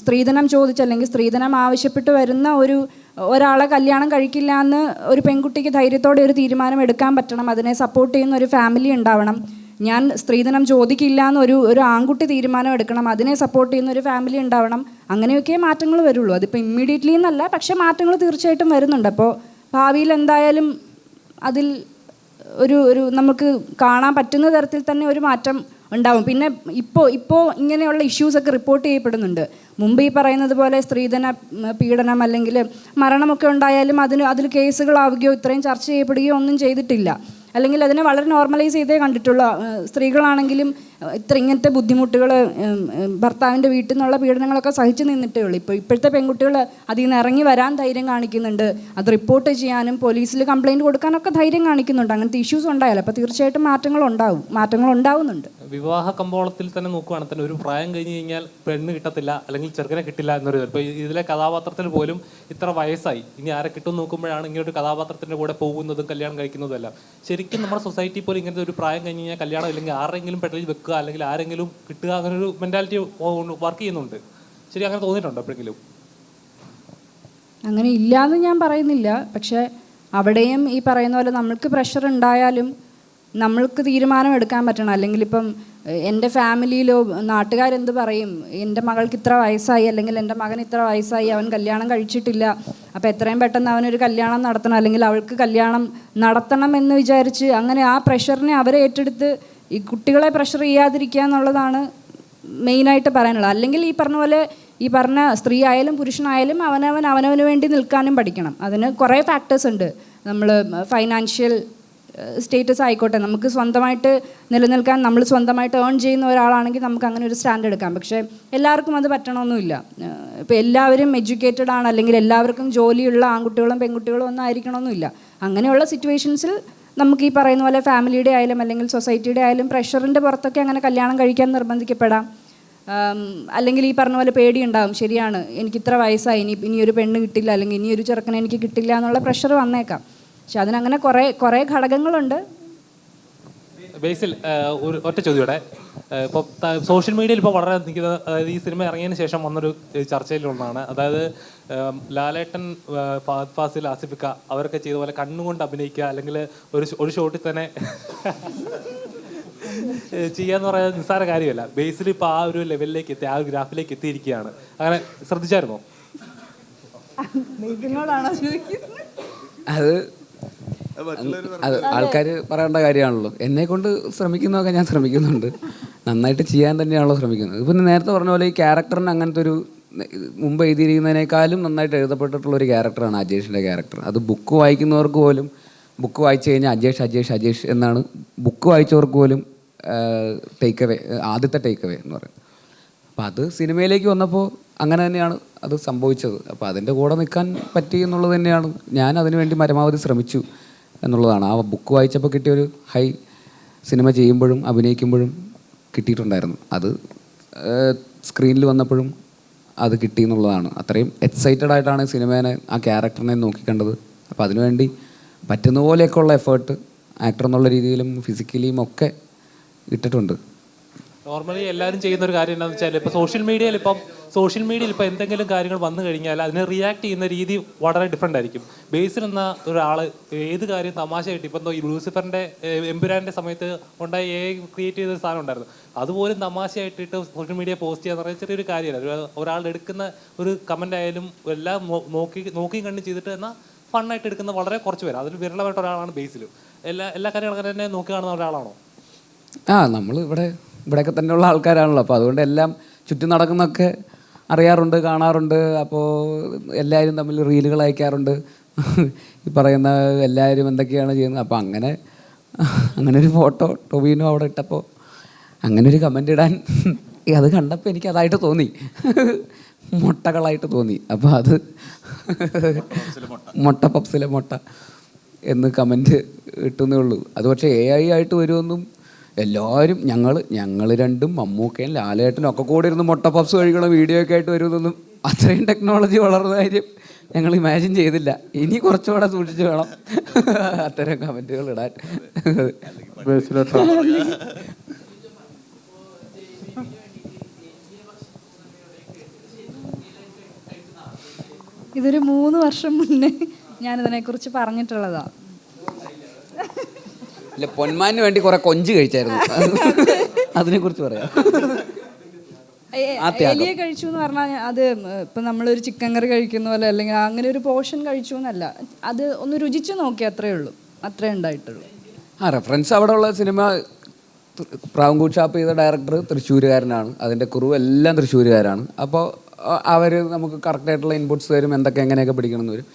സ്ത്രീധനം ചോദിച്ച് അല്ലെങ്കിൽ സ്ത്രീധനം ആവശ്യപ്പെട്ട് വരുന്ന ഒരാളെ കല്യാണം കഴിക്കില്ല എന്ന് ഒരു പെൺകുട്ടിക്ക് ധൈര്യത്തോടെ ഒരു തീരുമാനം എടുക്കാൻ പറ്റണം. അതിനെ സപ്പോർട്ട് ചെയ്യുന്ന ഒരു ഫാമിലി ഉണ്ടാവണം. ഞാൻ സ്ത്രീധനം ചോദിക്കില്ല എന്ന് ഒരു ആൺകുട്ടി തീരുമാനം എടുക്കണം. അതിനെ സപ്പോർട്ട് ചെയ്യുന്ന ഒരു ഫാമിലി ഉണ്ടാവണം. അങ്ങനെയൊക്കെ മാറ്റങ്ങൾ വരുള്ളൂ. അതിപ്പോൾ ഇമ്മീഡിയറ്റ്ലി എന്നല്ല, പക്ഷേ മാറ്റങ്ങൾ തീർച്ചയായിട്ടും വരുന്നുണ്ട്. അപ്പോൾ ഭാവിയിൽ എന്തായാലും അതിൽ ഒരു നമുക്ക് കാണാൻ പറ്റുന്ന തരത്തിൽ തന്നെ ഒരു മാറ്റം ഉണ്ടാവും. പിന്നെ ഇപ്പോൾ ഇങ്ങനെയുള്ള ഇഷ്യൂസൊക്കെ റിപ്പോർട്ട് ചെയ്യപ്പെടുന്നുണ്ട്. മുമ്പ് ഈ പറയുന്നത് പോലെ സ്ത്രീധന പീഡനം അല്ലെങ്കിൽ മരണമൊക്കെ ഉണ്ടായാലും അതിൽ കേസുകളാവുകയോ ഇത്രയും ചർച്ച ചെയ്യപ്പെടുകയോ ഒന്നും ചെയ്തിട്ടില്ല. അല്ലെങ്കിൽ അതിനെ വളരെ നോർമലൈസ് ചെയ്തേ കണ്ടിട്ടുള്ളൂ. സ്ത്രീകളാണെങ്കിലും ഇങ്ങനത്തെ ബുദ്ധിമുട്ടുകൾ ഭർത്താവിൻ്റെ വീട്ടിൽ നിന്നുള്ള പീഡനങ്ങളൊക്കെ സഹിച്ചു നിന്നിട്ടേ ഉള്ളൂ. ഇപ്പോഴത്തെ പെൺകുട്ടികൾ അതിൽ നിന്ന് ഇറങ്ങി വരാൻ ധൈര്യം കാണിക്കുന്നുണ്ട്. അത് റിപ്പോർട്ട് ചെയ്യാനും പോലീസിൽ കംപ്ലയിൻറ്റ് കൊടുക്കാനൊക്കെ ധൈര്യം കാണിക്കുന്നുണ്ട്. അങ്ങനത്തെ ഇഷ്യൂസ് ഉണ്ടായാലും അപ്പോൾ തീർച്ചയായിട്ടും മാറ്റങ്ങൾ ഉണ്ടാവുന്നുണ്ട്. വിവാഹ കമ്പോളത്തിൽ തന്നെ നോക്കുകയാണെങ്കിൽ തന്നെ ഒരു പ്രായം കഴിഞ്ഞ് കഴിഞ്ഞാൽ പെണ്ണ് കിട്ടത്തില്ല അല്ലെങ്കിൽ ചെറുക്കനെ കിട്ടില്ല എന്നൊരു ഇപ്പോൾ ഇതിലെ കഥാപാത്രത്തിൽ പോലും ഇത്ര വയസ്സായി, ഇനി ആരെ കിട്ടും നോക്കുമ്പോഴാണ് ഇങ്ങനെ ഒരു കഥാപാത്രത്തിൻ്റെ കൂടെ പോകുന്നതും കല്യാണം കഴിക്കുന്നതും എല്ലാം. ശരിക്കും നമ്മുടെ സൊസൈറ്റി പോലും ഇങ്ങനത്തെ ഒരു പ്രായം കഴിഞ്ഞ് കഴിഞ്ഞാൽ കല്യാണം ഇല്ലെങ്കിൽ ആരെങ്കിലും പെട്ടെന്ന് വെക്കുക അല്ലെങ്കിൽ ആരെങ്കിലും കിട്ടുക അങ്ങനൊരു മെൻറ്റാലിറ്റി വർക്ക് ചെയ്യുന്നുണ്ട്. ശരി, അങ്ങനെ തോന്നിയിട്ടുണ്ടോ എപ്പോഴെങ്കിലും? അങ്ങനെ ഇല്ലയെന്ന് ഞാൻ പറയുന്നില്ല. പക്ഷേ അവിടെയും ഈ പറയുന്ന പോലെ നമ്മൾക്ക് പ്രഷർ ഉണ്ടായാലും നമ്മൾക്ക് തീരുമാനം എടുക്കാൻ പറ്റണം. അല്ലെങ്കിൽ ഇപ്പം എൻ്റെ ഫാമിലിയിലോ നാട്ടുകാരെന്ത് പറയും, എൻ്റെ മകൾക്ക് ഇത്ര വയസ്സായി അല്ലെങ്കിൽ എൻ്റെ മകൻ ഇത്ര വയസ്സായി, അവൻ കല്യാണം കഴിച്ചിട്ടില്ല, അപ്പോൾ എത്രയും പെട്ടെന്ന് അവനൊരു കല്യാണം നടത്തണം അല്ലെങ്കിൽ അവൾക്ക് കല്യാണം നടത്തണം എന്ന് വിചാരിച്ച് അങ്ങനെ ആ പ്രഷറിനെ അവരെ ഏറ്റെടുത്ത് ഈ കുട്ടികളെ പ്രഷർ ചെയ്യാതിരിക്കുക എന്നുള്ളതാണ് മെയിനായിട്ട് പറയാനുള്ളത്. അല്ലെങ്കിൽ ഈ പറഞ്ഞ പോലെ ഈ പറഞ്ഞ സ്ത്രീ ആയാലും പുരുഷനായാലും അവനവന് വേണ്ടി നിൽക്കാനും പഠിക്കണം. അതിന് കുറേ ഫാക്ടേഴ്സ് ഉണ്ട്. നമ്മൾ ഫൈനാൻഷ്യൽ സ്റ്റേറ്റസ് ആയിക്കോട്ടെ, നമുക്ക് സ്വന്തമായിട്ട് നിലനിൽക്കാൻ നമ്മൾ സ്വന്തമായിട്ട് ഏൺ ചെയ്യുന്ന ഒരാളാണെങ്കിൽ നമുക്ക് അങ്ങനെ ഒരു സ്റ്റാൻഡ് എടുക്കാം. പക്ഷേ എല്ലാവർക്കും അത് പറ്റണമെന്നില്ല. ഇപ്പോൾ എല്ലാവരും എഡ്യൂക്കേറ്റഡ് ആണ് അല്ലെങ്കിൽ എല്ലാവർക്കും ജോലിയുള്ള ആൺകുട്ടികളും പെൺകുട്ടികളും ഒന്നും ആയിരിക്കണമെന്നില്ല. അങ്ങനെയുള്ള സിറ്റുവേഷൻസിൽ നമുക്ക് ഈ പറയുന്ന പോലെ ഫാമിലിയുടെ ആയാലും അല്ലെങ്കിൽ സൊസൈറ്റിയുടെ ആയാലും പ്രഷറിൻ്റെ പുറത്തൊക്കെ അങ്ങനെ കല്യാണം കഴിക്കാൻ നിർബന്ധിക്കപ്പെടാം. അല്ലെങ്കിൽ ഈ പറഞ്ഞ പോലെ പേടിയുണ്ടാകും. ശരിയാണ്, എനിക്കിത്ര വയസ്സായി, ഇനിയൊരു പെണ്ണ് കിട്ടില്ല അല്ലെങ്കിൽ ഇനിയൊരു ചെറുക്കനെ എനിക്ക് കിട്ടില്ല എന്നുള്ള പ്രഷർ വന്നേക്കാം. പക്ഷെ അതിനങ്ങനെ കുറേ ഘടകങ്ങളുണ്ട്. ബേസിൽ ഒരു ഒറ്റ ചോദ്യം, ഇപ്പോൾ സോഷ്യൽ മീഡിയയിൽ ഇപ്പോൾ വളരെ നിൽക്കുന്ന, അതായത് ഈ സിനിമ ഇറങ്ങിയതിന് ശേഷം വന്നൊരു ചർച്ചയിലൊന്നാണ്, അതായത് ലാലേട്ടൻ, ഫഹദ് ഫാസിൽ, ആസിഫിക്ക അവരൊക്കെ ചെയ്ത പോലെ കണ്ണുകൊണ്ട് അഭിനയിക്കുക അല്ലെങ്കിൽ ഒരു ഷോട്ടിൽ തന്നെ ചെയ്യാന്ന് പറയുന്നത് നിസ്സാര കാര്യമല്ല. ബേസിൽ ഇപ്പോൾ ആ ഒരു ലെവലിലേക്ക് എത്തി, ആ ഒരു ഗ്രാഫിലേക്ക് എത്തിയിരിക്കുകയാണ്. അങ്ങനെ ശ്രദ്ധിച്ചായിരുന്നോ? അത് ആൾക്കാർ പറയേണ്ട കാര്യമാണല്ലോ. എന്നെ കൊണ്ട് ശ്രമിക്കുന്നതൊക്കെ ഞാൻ ശ്രമിക്കുന്നുണ്ട്, നന്നായിട്ട് ചെയ്യാൻ തന്നെയാണല്ലോ ശ്രമിക്കുന്നത്. ഇപ്പം നേരത്തെ പറഞ്ഞ പോലെ ഈ ക്യാരക്ടറിന് അങ്ങനത്തെ ഒരു മുമ്പ് എഴുതിയിരിക്കുന്നതിനേക്കാളും നന്നായിട്ട് എഴുതപ്പെട്ടിട്ടുള്ളൊരു ക്യാരക്ടറാണ് അജേഷിൻ്റെ ക്യാരക്ടർ. അത് ബുക്ക് വായിക്കുന്നവർക്ക് പോലും, ബുക്ക് വായിച്ചു കഴിഞ്ഞാൽ അജേഷ് എന്നാണ് ബുക്ക് വായിച്ചവർക്ക് പോലും ആദ്യത്തെ ടേക്ക് അവേ എന്ന് പറയും. അപ്പോൾ അത് സിനിമയിലേക്ക് വന്നപ്പോൾ അങ്ങനെ തന്നെയാണ് അത് സംഭവിച്ചത്. അപ്പോൾ അതിൻ്റെ കൂടെ നിൽക്കാൻ പറ്റി എന്നുള്ളത് തന്നെയാണ്. ഞാൻ അതിനു വേണ്ടി പരമാവധി ശ്രമിച്ചു എന്നുള്ളതാണ്. ആ ബുക്ക് വായിച്ചപ്പോൾ കിട്ടിയൊരു ഹൈ സിനിമ ചെയ്യുമ്പോഴും അഭിനയിക്കുമ്പോഴും കിട്ടിയിട്ടുണ്ടായിരുന്നു. അത് സ്ക്രീനിൽ വന്നപ്പോഴും അത് കിട്ടി എന്നുള്ളതാണ്. അത്രയും എക്സൈറ്റഡ് ആയിട്ടാണ് സിനിമേനെ, ആ ക്യാരക്ടറിനെ നോക്കിക്കണ്ടത്. അപ്പോൾ അതിനുവേണ്ടി പറ്റുന്ന പോലെയൊക്കെയുള്ള എഫേർട്ട് ആക്ടർ എന്നുള്ള രീതിയിലും ഫിസിക്കലിയും ഒക്കെ ഇട്ടിട്ടുണ്ട്. നോർമലി എല്ലാവരും ചെയ്യുന്ന ഒരു കാര്യം എന്താണെന്ന് വെച്ചാൽ ഇപ്പോൾ സോഷ്യൽ മീഡിയയിൽ ഇപ്പോൾ എന്തെങ്കിലും കാര്യങ്ങൾ വന്നു കഴിഞ്ഞാൽ അതിനെ റിയാക്ട് ചെയ്യുന്ന രീതി വളരെ ഡിഫറെൻ്റ് ആയിരിക്കും. ബേസിൽ എന്ന ഒരാൾ ഏത് കാര്യം തമാശയായിട്ട് ഇപ്പം ഈ ലൂസിഫറിൻ്റെ എമ്പുരാൻ്റെ സമയത്ത് ഉണ്ടായി ക്രിയേറ്റ് ചെയ്ത ഒരു സാധനം ഉണ്ടായിരുന്നു, അതുപോലും തമാശയായിട്ടിട്ട് സോഷ്യൽ മീഡിയ പോസ്റ്റ് ചെയ്യാന്ന് പറയുന്നത് ചെറിയൊരു കാര്യമല്ല. ഒരാൾ എടുക്കുന്ന ഒരു കമൻ്റ് ആയാലും എല്ലാം നോക്കി കണ്ട് ചെയ്തിട്ട് എന്നാൽ ഫണ്ണായിട്ട് എടുക്കുന്ന വളരെ കുറച്ച് പേര്, അതിൽ വിരളമായിട്ട് ഒരാളാണ് ബേസിൽ. എല്ലാ കാര്യങ്ങളും അങ്ങനെ തന്നെ നോക്കി കാണുന്ന ഒരാളാണോ? നമ്മൾ ഇവിടെയൊക്കെ തന്നെയുള്ള ആൾക്കാരാണല്ലോ, അപ്പോൾ അതുകൊണ്ട് എല്ലാം ചുറ്റും നടക്കുന്നതൊക്കെ അറിയാറുണ്ട്, കാണാറുണ്ട്. അപ്പോൾ എല്ലാവരും തമ്മിൽ റീലുകൾ അയക്കാറുണ്ട്, ഈ പറയുന്ന എല്ലാവരും എന്തൊക്കെയാണ് ചെയ്യുന്നത്. അപ്പോൾ അങ്ങനെ ഒരു ഫോട്ടോ ടൊവിനോ അവിടെ ഇട്ടപ്പോൾ അങ്ങനെ ഒരു കമൻ്റ് ഇടാൻ അത് കണ്ടപ്പോൾ എനിക്ക് അതായിട്ട് തോന്നി, മുട്ടകളായിട്ട് തോന്നി. അപ്പോൾ അത് പപ്സിലെ മുട്ട എന്ന് കമൻറ്റ് ഇട്ടുന്നേ ഉള്ളൂ. അത് പക്ഷേ AI ആയിട്ട് വരുമെന്നും എല്ലാവരും ഞങ്ങൾ രണ്ടും മമ്മൂക്കയും ലാലേട്ടനും ഒക്കെ കൂടി ഇരുന്ന് മുട്ട പപ്സ് കഴിക്കണ വീഡിയോ ഒക്കെ ആയിട്ട് വരുമെന്നൊന്നും അത്രയും ടെക്നോളജി വളർന്ന കാര്യം ഞങ്ങൾ ഇമാജിൻ ചെയ്തില്ല. ഇനി കുറച്ചുകൂടെ സൂക്ഷിച്ച് വേണം അത്തരം കമൻറ്റുകൾ ഇടാൻ. ഇതൊരു 3 വർഷം മുന്നേ ഞാനിതിനെക്കുറിച്ച് പറഞ്ഞിട്ടുള്ളതാണ്. ഇല്ല, പൊന്മാന് വേണ്ടി കുറെ കൊഞ്ച് കഴിച്ചായിരുന്നു, അതിനെക്കുറിച്ച് പറയാം. എലിയെ കഴിച്ചു എന്ന് പറഞ്ഞാൽ അത് ഇപ്പം നമ്മളൊരു ചിക്കൻ കറി കഴിക്കുന്ന പോലെ അല്ലെങ്കിൽ അങ്ങനെ ഒരു പോർഷൻ കഴിച്ചു എന്നല്ല, അത് ഒന്ന് രുചിച്ച് നോക്കി, അത്രേ ഉള്ളൂ, അത്രേ ഉണ്ടായിട്ടുള്ളൂ. റെഫറൻസ് അവിടെ ഉള്ള സിനിമ പ്രാവൻകൂർ ഷാപ്പ് ചെയ്ത ഡയറക്ടർ തൃശ്ശൂരുകാരനാണ്, അതിൻ്റെ കുറുവ് എല്ലാം തൃശ്ശൂരുകാരാണ്. അപ്പോൾ അവർ നമുക്ക് കറക്റ്റായിട്ടുള്ള ഇൻപുട്സ് തരും, എങ്ങനെയൊക്കെ പിടിക്കണമെന്ന് വരും.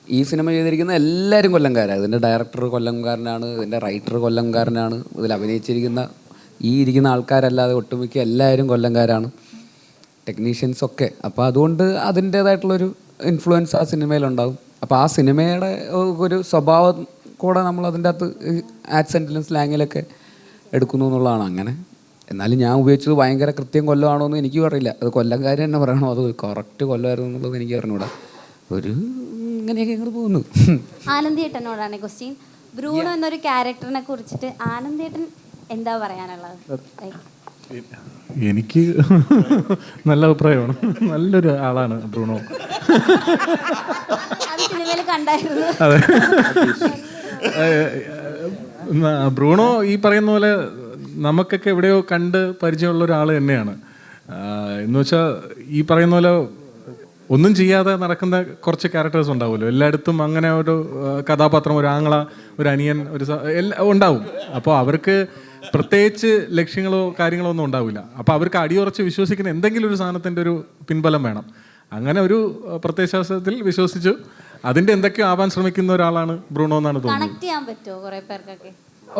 ഈ സിനിമ ചെയ്തിരിക്കുന്ന എല്ലാവരും കൊല്ലംകാരാണ്. ഇതിൻ്റെ ഡയറക്ടർ കൊല്ലംകാരനാണ്, ഇതിൻ്റെ റൈറ്റർ കൊല്ലംകാരനാണ്, ഇതിൽ അഭിനയിച്ചിരിക്കുന്ന ഇരിക്കുന്ന ആൾക്കാരല്ലാതെ ഒട്ടുമിക്ക എല്ലാവരും കൊല്ലംകാരാണ്, ടെക്നീഷ്യൻസൊക്കെ. അപ്പോൾ അതുകൊണ്ട് അതിൻ്റേതായിട്ടുള്ളൊരു ഇൻഫ്ലുവൻസ് ആ സിനിമയിലുണ്ടാകും. അപ്പോൾ ആ സിനിമയുടെ ഒരു സ്വഭാവം കൂടെ നമ്മൾ അതിൻ്റെ അകത്ത് ആക്സെൻറ്റിലും സ്ലാങ്ങിലൊക്കെ എടുക്കുന്നു എന്നുള്ളതാണ്. അങ്ങനെ എന്നാലും ഞാൻ ഉപയോഗിച്ചത് ഭയങ്കര കൃത്യം കൊല്ലമാണോ എന്ന് എനിക്കും അറിയില്ല. അത് കൊല്ലംകാരി തന്നെ പറയണോ അത് കറക്റ്റ് കൊല്ലമായിരുന്നു എന്നുള്ളത് എനിക്ക് അറിഞ്ഞൂടാ. ഒരു ഇങ്ങനെയൊക്കെ ഇങ്ങോട്ട് പോകുന്നു. ആനന്ദേട്ടനോടാണ് ക്വസ്റ്റ്യൻ. ബ്രൂണോ എന്നൊരു ക്യാരക്ടറിനെ കുറിച്ചിട്ട് ആനന്ദേട്ടൻ എന്താ പറയാനുള്ളത്? എനിക്ക് നല്ല അഭിപ്രായമാണ്, നല്ലൊരു ആളാണ് ബ്രൂണോ. അത് സിനിമയിൽ കണ്ടായിരുന്നു. അതെ, ബ്രൂണോ ഈ പറയുന്ന പോലെ നമുക്കൊക്കെ എവിടെയോ കണ്ട് പരിചയമുള്ള ഒരാൾ തന്നെയാണ്. എന്ന് വെച്ചാൽ ഈ പറയുന്ന പോലെ ഒന്നും ചെയ്യാതെ നടക്കുന്ന കുറച്ച് ക്യാരക്ടേഴ്സ് ഉണ്ടാവുമല്ലോ എല്ലായിടത്തും. അങ്ങനെ ഒരു കഥാപാത്രം, ഒരു ആങ്ങള, ഒരു അനിയൻ, ഉണ്ടാവും. അപ്പോൾ അവർക്ക് പ്രത്യേകിച്ച് ലക്ഷ്യങ്ങളോ കാര്യങ്ങളോ ഒന്നും ഉണ്ടാവില്ല. അപ്പോൾ അവർക്ക് അടിയുറച്ച് വിശ്വസിക്കുന്ന എന്തെങ്കിലും ഒരു സാധനത്തിൻ്റെ ഒരു പിൻബലം വേണം. അങ്ങനെ ഒരു പ്രത്യയശാസ്ത്രത്തിൽ വിശ്വസിച്ചു അതിൻ്റെ എന്തൊക്കെയോ ആവാൻ ശ്രമിക്കുന്ന ഒരാളാണ് ബ്രൂണോ എന്നാണ് തോന്നുന്നത്. കണക്ട് ചെയ്യാൻ പറ്റുമോ കുറേ പേർക്കൊക്കെ?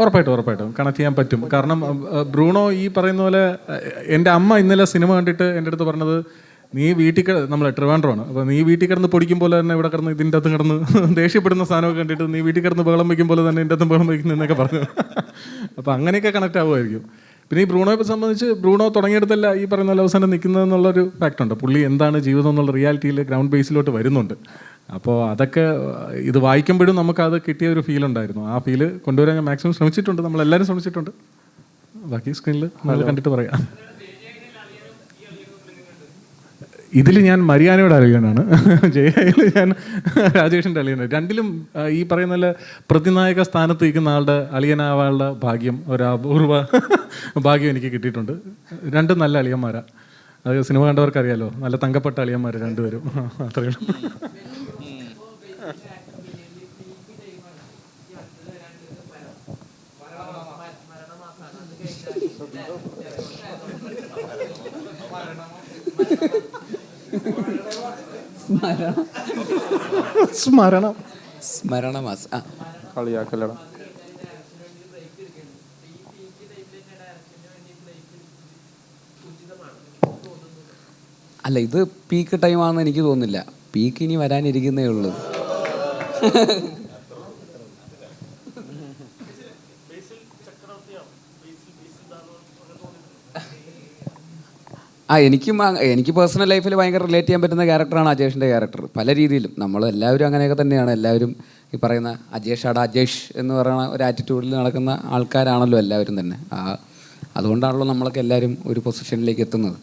ഉറപ്പായിട്ടും കണക്ട് ചെയ്യാൻ പറ്റും. കാരണം ബ്രൂണോ ഈ പറയുന്ന പോലെ, എൻ്റെ അമ്മ ഇന്നലെ സിനിമ കണ്ടിട്ട് എൻ്റെ അടുത്ത് പറഞ്ഞത്, നീ വീട്ടിൽ നമ്മൾ ട്രിവാൻഡ്രമാണ്, അപ്പോൾ നീ വീട്ടിൽ കിടന്ന് പൊടിക്കും പോലെ തന്നെ ഇവിടെ കിടന്ന് ഇതിൻ്റെ അകത്ത് കിടന്ന് ദേഷ്യപ്പെടുന്ന സാധനമൊക്കെ കണ്ടിട്ട് നീ വീട്ടിൽ കിടന്ന് ബഹളം വയ്ക്കും പോലെ തന്നെ എൻ്റെ അകത്തും ബഹളം വയ്ക്കുന്നു എന്നൊക്കെ പറഞ്ഞു. അപ്പോൾ അങ്ങനെയൊക്കെ കണക്ട് ആവുമായിരിക്കും. പിന്നെ ഈ ബ്രൂണോയെ സംബന്ധിച്ച് ബ്രൂണോ തുടങ്ങിയെടുത്തല്ല ഈ പറയുന്ന അവസാനം നിൽക്കുന്നതെന്നുള്ളൊരു ഫാക്റ്റുണ്ട്. പുള്ളി എന്താണ് ജീവിതം എന്നുള്ള റിയാലിറ്റിയിൽ ഗ്രൗണ്ട് ബേസിലോട്ട് വരുന്നുണ്ട്. അപ്പോൾ അതൊക്കെ ഇത് വായിക്കുമ്പോഴും നമുക്കത് കിട്ടിയ ഒരു ഫീൽ ഉണ്ടായിരുന്നു. ആ ഫീല് കൊണ്ടുവരാൻ ഞാൻ മാക്സിമം ശ്രമിച്ചിട്ടുണ്ട്, നമ്മളെല്ലാവരും ശ്രമിച്ചിട്ടുണ്ട്. ബാക്കി സ്ക്രീനിൽ നമ്മൾ കണ്ടിട്ട് പറയാം. ഇതിൽ ഞാൻ മരിയാനയുടെ അളിയനാണ്, ജയയിൽ ഞാൻ രാജേഷിൻ്റെ അളിയനാണ്. രണ്ടിലും ഈ പറയുന്ന പോലെ പ്രതിനായക സ്ഥാനത്ത് ഇരിക്കുന്ന ആളുടെ അളിയനാവാനുള്ള ഭാഗ്യം, ഒരു അപൂർവ ഭാഗ്യം എനിക്ക് കിട്ടിയിട്ടുണ്ട്. രണ്ടും നല്ല അളിയന്മാരാണ്. അത് സിനിമ കണ്ടവർക്ക് അറിയാലോ, നല്ല തങ്കപ്പെട്ട അളിയന്മാർ രണ്ടുപേരും. അത്രയും സ്മരണമാസം കളിയാക്കല്ലട. അല്ല, ഇത് പീക്ക് ടൈമാണെന്ന് എനിക്ക് തോന്നുന്നില്ല. പീക്ക് ഇനി വരാനിരിക്കുന്നേ ഉള്ളൂ. എനിക്ക് പേഴ്സണൽ ലൈഫിൽ ഭയങ്കര റിലേറ്റ് ചെയ്യാൻ പറ്റുന്ന ക്യാരക്ടറാണ് അജേഷിൻ്റെ ക്യാരക്ടർ. പല രീതിയിലും നമ്മളെല്ലാവരും അങ്ങനെയൊക്കെ തന്നെയാണ്. എല്ലാവരും ഈ പറയുന്ന അജേഷ് എന്ന് പറയുന്ന ഒരു ആറ്റിറ്റ്യൂഡിൽ നടക്കുന്ന ആൾക്കാരാണല്ലോ എല്ലാവരും തന്നെ. അതുകൊണ്ടാണല്ലോ നമ്മളൊക്കെ എല്ലാവരും ഒരു പൊസിഷനിലേക്ക് എത്തുന്നത്.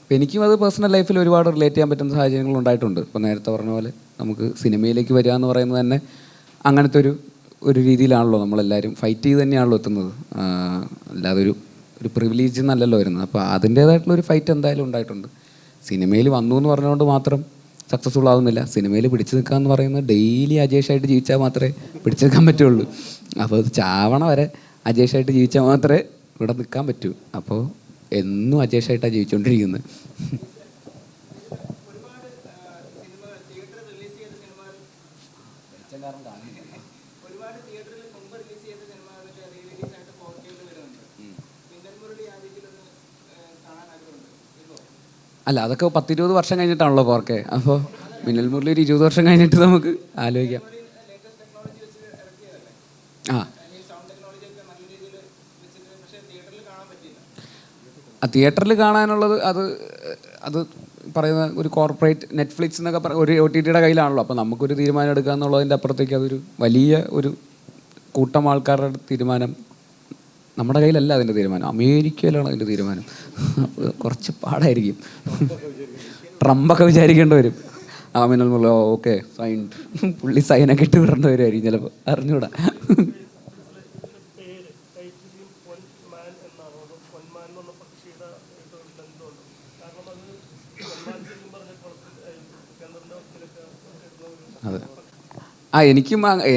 അപ്പോൾ എനിക്കും അത് പേഴ്സണൽ ലൈഫിൽ ഒരുപാട് റിലേറ്റ് ചെയ്യാൻ പറ്റുന്ന സാഹചര്യങ്ങൾ ഉണ്ടായിട്ടുണ്ട്. ഇപ്പോൾ നേരത്തെ പറഞ്ഞ പോലെ നമുക്ക് സിനിമയിലേക്ക് വരിക എന്ന് പറയുന്നത് തന്നെ അങ്ങനത്തെ ഒരു രീതിയിലാണല്ലോ നമ്മളെല്ലാവരും ഫൈറ്റ് ചെയ്ത് തന്നെയാണല്ലോ എത്തുന്നത്. അല്ലാതെ ഒരു പ്രിവിലേജ് എന്നല്ലല്ലോ വരുന്നത്. അപ്പോൾ അതിൻ്റേതായിട്ടുള്ളൊരു ഫൈറ്റ് എന്തായാലും ഉണ്ടായിട്ടുണ്ട്. സിനിമയിൽ വന്നു എന്ന് പറഞ്ഞുകൊണ്ട് മാത്രം സക്സസ്ഫുൾ ആവുന്നില്ല. സിനിമയിൽ പിടിച്ചു നിൽക്കുക എന്ന് പറയുന്നത് ഡെയിലി അജേഷായിട്ട് ജീവിച്ചാൽ മാത്രമേ പിടിച്ചു നിൽക്കാൻ പറ്റുള്ളൂ. അപ്പോൾ അത് ചാവണ വരെ അജേഷായിട്ട് ജീവിച്ചാൽ മാത്രമേ ഇവിടെ നിൽക്കാൻ പറ്റൂ. അപ്പോൾ എന്നും അജേഷായിട്ടാണ് ജീവിച്ചുകൊണ്ടിരിക്കുന്നത്. അല്ല, അതൊക്കെ 10-20 വർഷം കഴിഞ്ഞിട്ടാണല്ലോ 4K. അപ്പോൾ മിന്നൽ മുരളി ഒരു 20 വർഷം കഴിഞ്ഞിട്ട് നമുക്ക് ആലോചിക്കാം. തിയേറ്ററിൽ കാണാനുള്ളത് അത് പറയുന്ന ഒരു കോർപ്പറേറ്റ് നെറ്റ്ഫ്ലിക്സ് എന്നൊക്കെ ഒരു OTTയുടെ കയ്യിലാണല്ലോ. അപ്പോൾ നമുക്കൊരു തീരുമാനം എടുക്കുക എന്നുള്ളതിൻ്റെ അപ്പുറത്തേക്ക് അതൊരു വലിയ ഒരു കൂട്ടം ആൾക്കാരുടെ തീരുമാനം നമ്മുടെ കയ്യിലല്ല. അതിൻ്റെ തീരുമാനം അമേരിക്കയിലാണ് അതിൻ്റെ തീരുമാനം. കുറച്ച് പാടായിരിക്കും. ട്രംപൊക്കെ വിചാരിക്കേണ്ടി വരും. മിന്നൽ മുരളി ഓക്കെ സൈൻഡ്, പുള്ളി സൈനൊക്കെ ഇട്ട് വിടേണ്ടി വരുമായിരിക്കും ചിലപ്പോൾ, അറിഞ്ഞൂടാ. അതെ,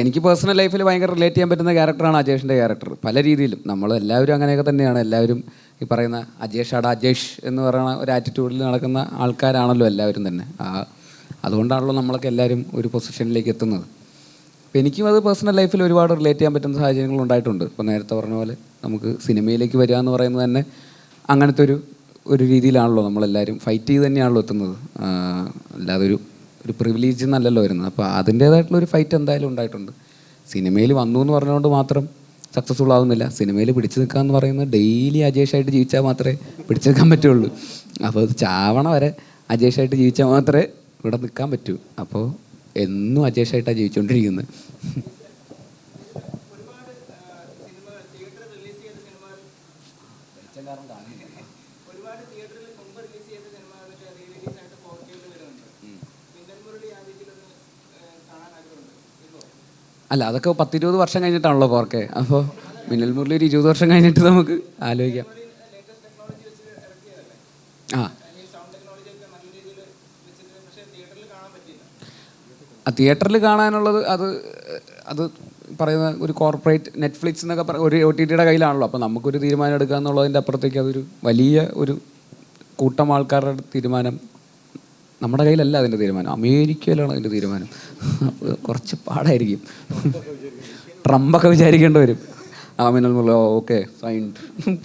എനിക്ക് പേഴ്സണൽ ലൈഫിൽ ഭയങ്കര റിലേറ്റ് ചെയ്യാൻ പറ്റുന്ന ക്യാരക്ടറാണ് അജേഷിൻ്റെ ക്യാരക്ടർ. പല രീതിയിലും നമ്മളെല്ലാവരും അങ്ങനെയൊക്കെ തന്നെയാണ്. എല്ലാവരും ഈ പറയുന്ന അജേഷ് എന്ന് പറയുന്ന ഒരു ആറ്റിറ്റ്യൂഡിൽ നടക്കുന്ന ആൾക്കാരാണല്ലോ എല്ലാവരും തന്നെ. അതുകൊണ്ടാണല്ലോ നമ്മളൊക്കെ എല്ലാവരും ഒരു പൊസിഷനിലേക്ക് എത്തുന്നത്. അപ്പോൾ എനിക്കും അത് പേഴ്സണൽ ലൈഫിൽ ഒരുപാട് റിലേറ്റ് ചെയ്യാൻ പറ്റുന്ന സാഹചര്യങ്ങൾ ഉണ്ടായിട്ടുണ്ട്. ഇപ്പോൾ നേരത്തെ പറഞ്ഞ പോലെ നമുക്ക് സിനിമയിലേക്ക് വരിക എന്ന് പറയുന്നത് തന്നെ അങ്ങനത്തെ ഒരു രീതിയിലാണല്ലോ നമ്മളെല്ലാവരും ഫൈറ്റ് ചെയ്ത് തന്നെയാണല്ലോ എത്തുന്നത്. അല്ലാതെ ഒരു പ്രിവിലേജ് എന്നല്ലല്ലോ വരുന്നത്. അപ്പോൾ അതിൻ്റേതായിട്ടുള്ളൊരു ഫൈറ്റ് എന്തായാലും ഉണ്ടായിട്ടുണ്ട്. സിനിമയിൽ വന്നു എന്ന് പറഞ്ഞുകൊണ്ട് മാത്രം സക്സസ്ഫുൾ ആവുന്നില്ല. സിനിമയിൽ പിടിച്ചു നിൽക്കുക എന്ന് പറയുന്നത് ഡെയിലി അജേഷായിട്ട് ജീവിച്ചാൽ മാത്രമേ പിടിച്ചു നിൽക്കാൻ പറ്റുള്ളൂ. അപ്പോൾ അത് ചാവണ വരെ അജേഷായിട്ട് ജീവിച്ചാൽ മാത്രമേ ഇവിടെ നിൽക്കാൻ പറ്റൂ. അപ്പോൾ എന്നും അജേഷായിട്ടാണ് ജീവിച്ചുകൊണ്ടിരിക്കുന്നത്. അല്ല, അതൊക്കെ 10-20 വർഷം കഴിഞ്ഞിട്ടാണല്ലോ 4K. അപ്പോൾ മിന്നൽ മുരളി ഒരു 20 വർഷം കഴിഞ്ഞിട്ട് നമുക്ക് ആലോചിക്കാം. തിയേറ്ററിൽ കാണാനുള്ളത് അത് പറയുന്ന ഒരു കോർപ്പറേറ്റ് നെറ്റ്ഫ്ലിക്സ് എന്നൊക്കെ ഒരു OTTയുടെ കയ്യിലാണല്ലോ. അപ്പോൾ നമുക്കൊരു തീരുമാനം എടുക്കുക എന്നുള്ളതിൻ്റെ അപ്പുറത്തേക്ക് അതൊരു വലിയ ഒരു കൂട്ടം ആൾക്കാരുടെ തീരുമാനം നമ്മുടെ കയ്യിലല്ല. അതിൻ്റെ തീരുമാനം അമേരിക്കയിലാണ് അതിൻ്റെ തീരുമാനം. അപ്പോൾ കുറച്ച് പാടായിരിക്കും. ട്രംപൊക്കെ വിചാരിക്കേണ്ടി വരും. മിന്നൽ മുരളി ഓക്കെ സൈൻഡ്,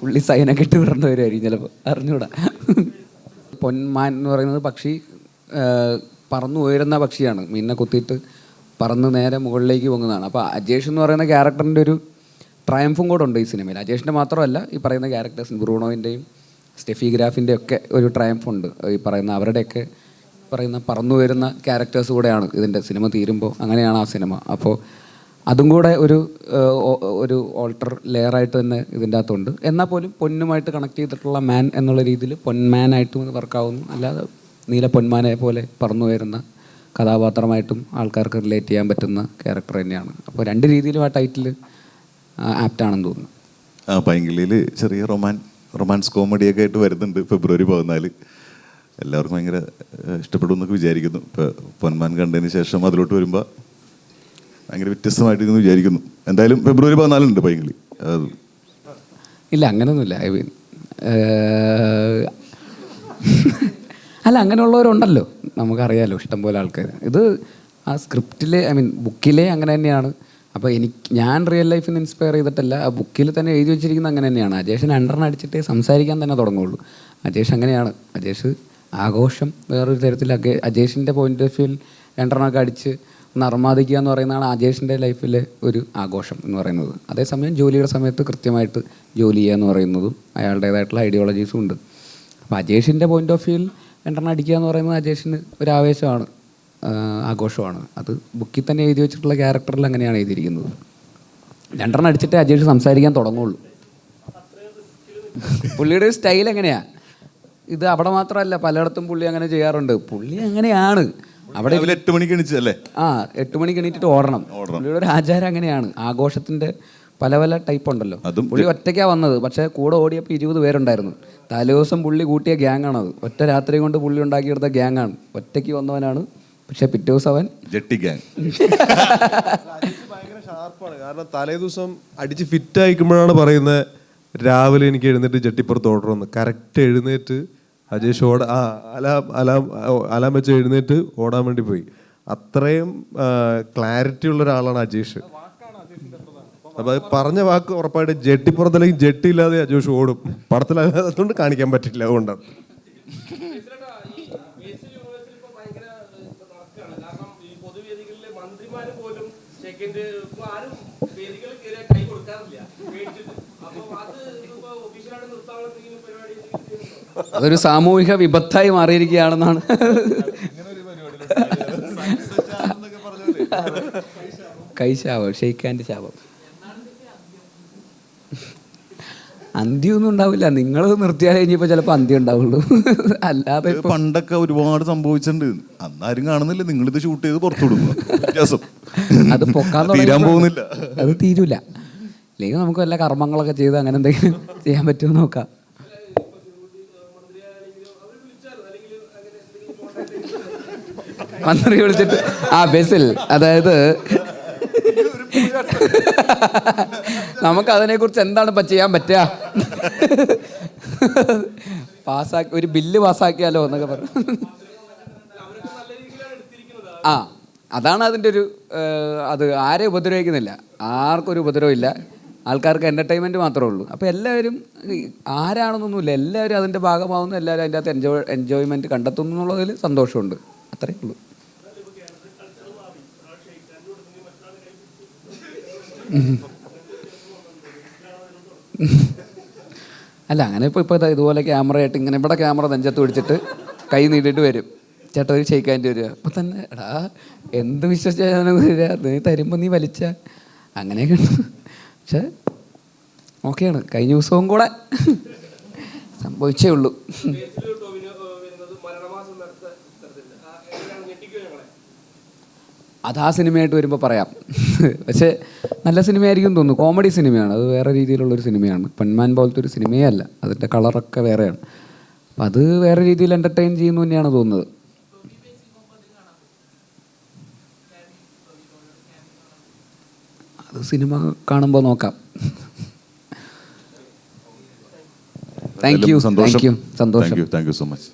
പുള്ളി സൈനൊക്കെ ഇട്ട് വിടേണ്ടി വരുമായിരിക്കും ചിലപ്പോൾ, അറിഞ്ഞൂടാ. പൊന്മാൻ എന്ന് പറയുന്നത് പക്ഷി പറന്നു ഉയരുന്ന പക്ഷിയാണ്. മീനിനെ കുത്തിയിട്ട് പറന്ന് നേരെ മുകളിലേക്ക് പൊങ്ങുന്നതാണ്. അപ്പോൾ അജേഷ് എന്ന് പറയുന്ന ക്യാരക്ടറിൻ്റെ ഒരു ട്രയംഫും കൂടെ ഉണ്ട് ഈ സിനിമയിൽ. അജേഷിൻ്റെ മാത്രമല്ല, ഈ പറയുന്ന ക്യാരക്ടേഴ്സിന് ബ്രൂണോവിൻ്റെയും സ്റ്റെഫി ഗ്രാഫിൻ്റെ ഒക്കെ ഒരു ട്രയംഫുണ്ട്. ഈ പറയുന്ന അവരുടെയൊക്കെ പറയുന്ന പറന്നു വരുന്ന ക്യാരക്ടേഴ്സ് കൂടെയാണ് ഇതിൻ്റെ സിനിമ തീരുമ്പോൾ. അങ്ങനെയാണ് ആ സിനിമ. അപ്പോൾ അതും കൂടെ ഒരു ഓൾട്ടർ ലെയറായിട്ട് തന്നെ ഇതിൻ്റെ അകത്തുണ്ട്. എന്നാൽ പോലും പൊന്നുമായിട്ട് കണക്ട് ചെയ്തിട്ടുള്ള മാൻ എന്നുള്ള രീതിയിൽ പൊന്മാനായിട്ടും വർക്കാവുന്നു. അല്ലാതെ നീല പൊന്മാനെ പോലെ പറന്നു വരുന്ന കഥാപാത്രമായിട്ടും ആൾക്കാർക്ക് റിലേറ്റ് ചെയ്യാൻ പറ്റുന്ന ക്യാരക്ടർ തന്നെയാണ്. അപ്പോൾ രണ്ട് രീതിയിലും ആ ടൈറ്റിൽ ആപ്റ്റാണെന്ന് തോന്നുന്നു. പൈങ്കിളിയിൽ ചെറിയ റൊമാൻസ് കോമഡിയൊക്കെ ആയിട്ട് വരുന്നുണ്ട് ഫെബ്രുവരി 14. എല്ലാവർക്കും ഭയങ്കര ഇഷ്ടപ്പെടുമെന്നൊക്കെ വിചാരിക്കുന്നു. ഇപ്പോൾ പൊന്മാൻ കണ്ടതിന് ശേഷം അതിലോട്ട് വരുമ്പോൾ ഭയങ്കര വ്യത്യസ്തമായിട്ടിരിക്കുന്നു വിചാരിക്കുന്നു. എന്തായാലും ഫെബ്രുവരി 14 പൈങ്കിളി. ഇല്ല, അങ്ങനെയൊന്നുമില്ല. അല്ല, അങ്ങനെയുള്ളവരുണ്ടല്ലോ, നമുക്കറിയാമല്ലോ ഇഷ്ടംപോലെ ആൾക്കാർ. ഇത് ആ സ്ക്രിപ്റ്റിലെ ബുക്കിലെ അങ്ങനെ തന്നെയാണ്. അപ്പോൾ ഞാൻ റിയൽ ലൈഫിൽ നിന്ന് ഇൻസ്പയർ ചെയ്തിട്ടല്ല, ആ ബുക്കിൽ തന്നെ എഴുതി വെച്ചിരിക്കുന്നത് അങ്ങനെ തന്നെയാണ്. അജേഷിന് അണ്ടറിന് അടിച്ചിട്ടേ സംസാരിക്കാൻ തന്നെ തുടങ്ങുള്ളൂ. അജേഷ് അങ്ങനെയാണ്. അജേഷ് ആഘോഷം വേറൊരു തരത്തിൽ. അജേഷിൻ്റെ പോയിന്റ് ഓഫ് വ്യൂവിൽ രണ്ടെണ്ണമൊക്കെ അടിച്ച് ഒന്ന് അർമാദിക്കുക എന്ന് പറയുന്നതാണ് അജേഷിൻ്റെ ലൈഫിലെ ഒരു ആഘോഷം എന്ന് പറയുന്നത്. അതേസമയം ജോലിയുടെ സമയത്ത് കൃത്യമായിട്ട് ജോലി ചെയ്യുക എന്ന് പറയുന്നതും അയാളുടേതായിട്ടുള്ള ഐഡിയോളജീസും ഉണ്ട്. അപ്പോൾ അജേഷിൻ്റെ പോയിന്റ് ഓഫ് വ്യൂവിൽ രണ്ടെണ്ണം അടിക്കുക എന്ന് പറയുന്നത് അജേഷിന് ഒരു ആവേശമാണ്, ആഘോഷമാണ്. അത് ബുക്കിൽ തന്നെ എഴുതി വെച്ചിട്ടുള്ള ക്യാരക്ടറിൽ അങ്ങനെയാണ് എഴുതിയിരിക്കുന്നത്. രണ്ടെണ്ണം അടിച്ചിട്ടേ അജേഷ് സംസാരിക്കാൻ തുടങ്ങുള്ളൂ. പുള്ളിയുടെ ഒരു സ്റ്റൈൽ എങ്ങനെയാ, ഇത് അവിടെ മാത്രമല്ല പലയിടത്തും പുള്ളി അങ്ങനെ ചെയ്യാറുണ്ട്. പുള്ളി അങ്ങനെയാണ്. അവിടെ 8 മണിക്ക് എണീച്ചല്ലേ? 8 മണിക്ക് എണീറ്റിട്ട് ഓടണം. പുള്ളിയുടെ ഒരു ആചാരം അങ്ങനെയാണ്. ആഘോഷത്തിന്റെ പല പല ടൈപ്പ് ഉണ്ടല്ലോ. പുള്ളി ഒറ്റയ്ക്കാ വന്നത്, പക്ഷേ കൂടെ ഓടിയപ്പോൾ 20 പേരുണ്ടായിരുന്നു. തലേദിവസം പുള്ളി കൂട്ടിയ ഗ്യാങ്ങാണത്. ഒറ്റ രാത്രി കൊണ്ട് പുള്ളി ഉണ്ടാക്കിയെടുത്ത ഗ്യാങ്ങാണ്. ഒറ്റയ്ക്ക് വന്നവനാണ്, പക്ഷെ പിറ്റേ ദിവസം അവൻ ജെട്ടി ഗ്യാങ്. ഭയങ്കര ഷാർപ്പാണ്. കാരണം തലേ ദിവസം അടിച്ച് ഫിറ്റ് ആയിക്കുമ്പോഴാണ് പറയുന്നത് രാവിലെ എനിക്ക് എഴുന്നേറ്റ് ജെട്ടിപ്പുറത്ത് ഓടണമെന്ന്. കറക്റ്റ് എഴുന്നേറ്റ് അജേഷ് അലാം വെച്ച് എഴുന്നേറ്റ് ഓടാൻ വേണ്ടി പോയി. അത്രയും ക്ലാരിറ്റി ഉള്ള ഒരാളാണ് അജേഷ്. അപ്പൊ പറഞ്ഞ വാക്ക് ഉറപ്പായിട്ട് ജെട്ടിപ്പുറത്ത് അല്ലെങ്കിൽ ജെട്ടി ഇല്ലാതെ അജേഷ് ഓടും. പടത്തിൽ അതുകൊണ്ട് കാണിക്കാൻ പറ്റില്ല, അതുകൊണ്ടാണ്. അതൊരു സാമൂഹിക വിപത്തായി മാറിയിരിക്കുകയാണെന്നാണ്. കൈശാപം, ഷെയ്ക്കാൻ്റെ ശാപം. അന്ത്യമൊന്നും ഉണ്ടാവില്ല. നിങ്ങൾ നിർത്തിയാൽ കഴിഞ്ഞപ്പോൾ ചിലപ്പോൾ അന്ത്യം ഉണ്ടാവുള്ളൂ. അല്ലാതെ പണ്ടൊക്കെ ഒരുപാട് സംഭവിച്ചിട്ടുണ്ട്. അന്നാരും കാണുന്നില്ല. നിങ്ങളിത് ഷൂട്ട് ചെയ്ത് പുറത്തു വിടുന്നു. വ്യത്യാസം അത് പൊക്കാൻ തീരാൻ പോകുന്നില്ല. അത് തീരൂല. അല്ലെങ്കിൽ നമുക്ക് വല്ല കർമ്മങ്ങളൊക്കെ ചെയ്ത് അങ്ങനെ എന്തെങ്കിലും ചെയ്യാൻ പറ്റുമോ നോക്കാം. മന്ത്രി വിളിച്ചിട്ട് ബസ്സിൽ, അതായത് നമുക്കതിനെക്കുറിച്ച് എന്താണ് ഇപ്പം ചെയ്യാൻ പറ്റുക, പാസ്സാക്കി ഒരു ബില്ല് പാസ്സാക്കിയാലോ എന്നൊക്കെ പറഞ്ഞു. അതാണ് അതിൻ്റെ ഒരു അത് ആരെ ഉപദ്രവിക്കുന്നില്ല, ആർക്കും ഒരു ഉപദ്രവം ഇല്ല. ആൾക്കാർക്ക് എൻ്റർടൈൻമെൻറ്റ് മാത്രമേ ഉള്ളൂ. അപ്പോൾ എല്ലാവരും ആരാണെന്നൊന്നുമില്ല, എല്ലാവരും അതിൻ്റെ ഭാഗമാവുന്നു, എല്ലാവരും അതിൻ്റെ അകത്ത് എൻജോയ്മെൻറ്റ് കണ്ടെത്തുന്നു എന്നുള്ളതിൽ സന്തോഷമുണ്ട്. അത്രയേ ഉള്ളൂ. അല്ല അങ്ങനെ ഇപ്പോൾ ഇതുപോലെ ക്യാമറയായിട്ട് ഇങ്ങനെ ഇവിടെ ക്യാമറ നെഞ്ചത്ത് പിടിച്ചിട്ട് കൈ നീട്ടിയിട്ട് വരും, ചേട്ടാ ഒരു ഷെയ്ക്കാൻ്റെ വരിക. അപ്പം തന്നെ എടാ എന്ത് വിശ്വസിച്ചാൽ വരിക, നീ തരുമ്പോൾ നീ വലിച്ച അങ്ങനെയൊക്കെ ഉണ്ട്. പക്ഷെ ഓക്കെയാണ്. കഴിഞ്ഞ ദിവസവും കൂടെ സംഭവിച്ചേ ഉള്ളൂ. അത് സിനിമയായിട്ട് വരുമ്പോൾ പറയാം. പക്ഷേ നല്ല സിനിമയായിരിക്കും തോന്നുന്നു. കോമഡി സിനിമയാണ്, അത് വേറെ രീതിയിലുള്ളൊരു സിനിമയാണ്. പൊന്മാൻ പോലത്തെ ഒരു സിനിമയേ അല്ല, അതിൻ്റെ കളറൊക്കെ വേറെയാണ്. അപ്പം അത് വേറെ രീതിയിൽ എൻ്റർടൈൻ ചെയ്യുന്നു തന്നെയാണ് തോന്നുന്നത്. അത് സിനിമ കാണുമ്പോൾ നോക്കാം. Thank you. സന്തോഷം. സന്തോഷം. Thank you so much.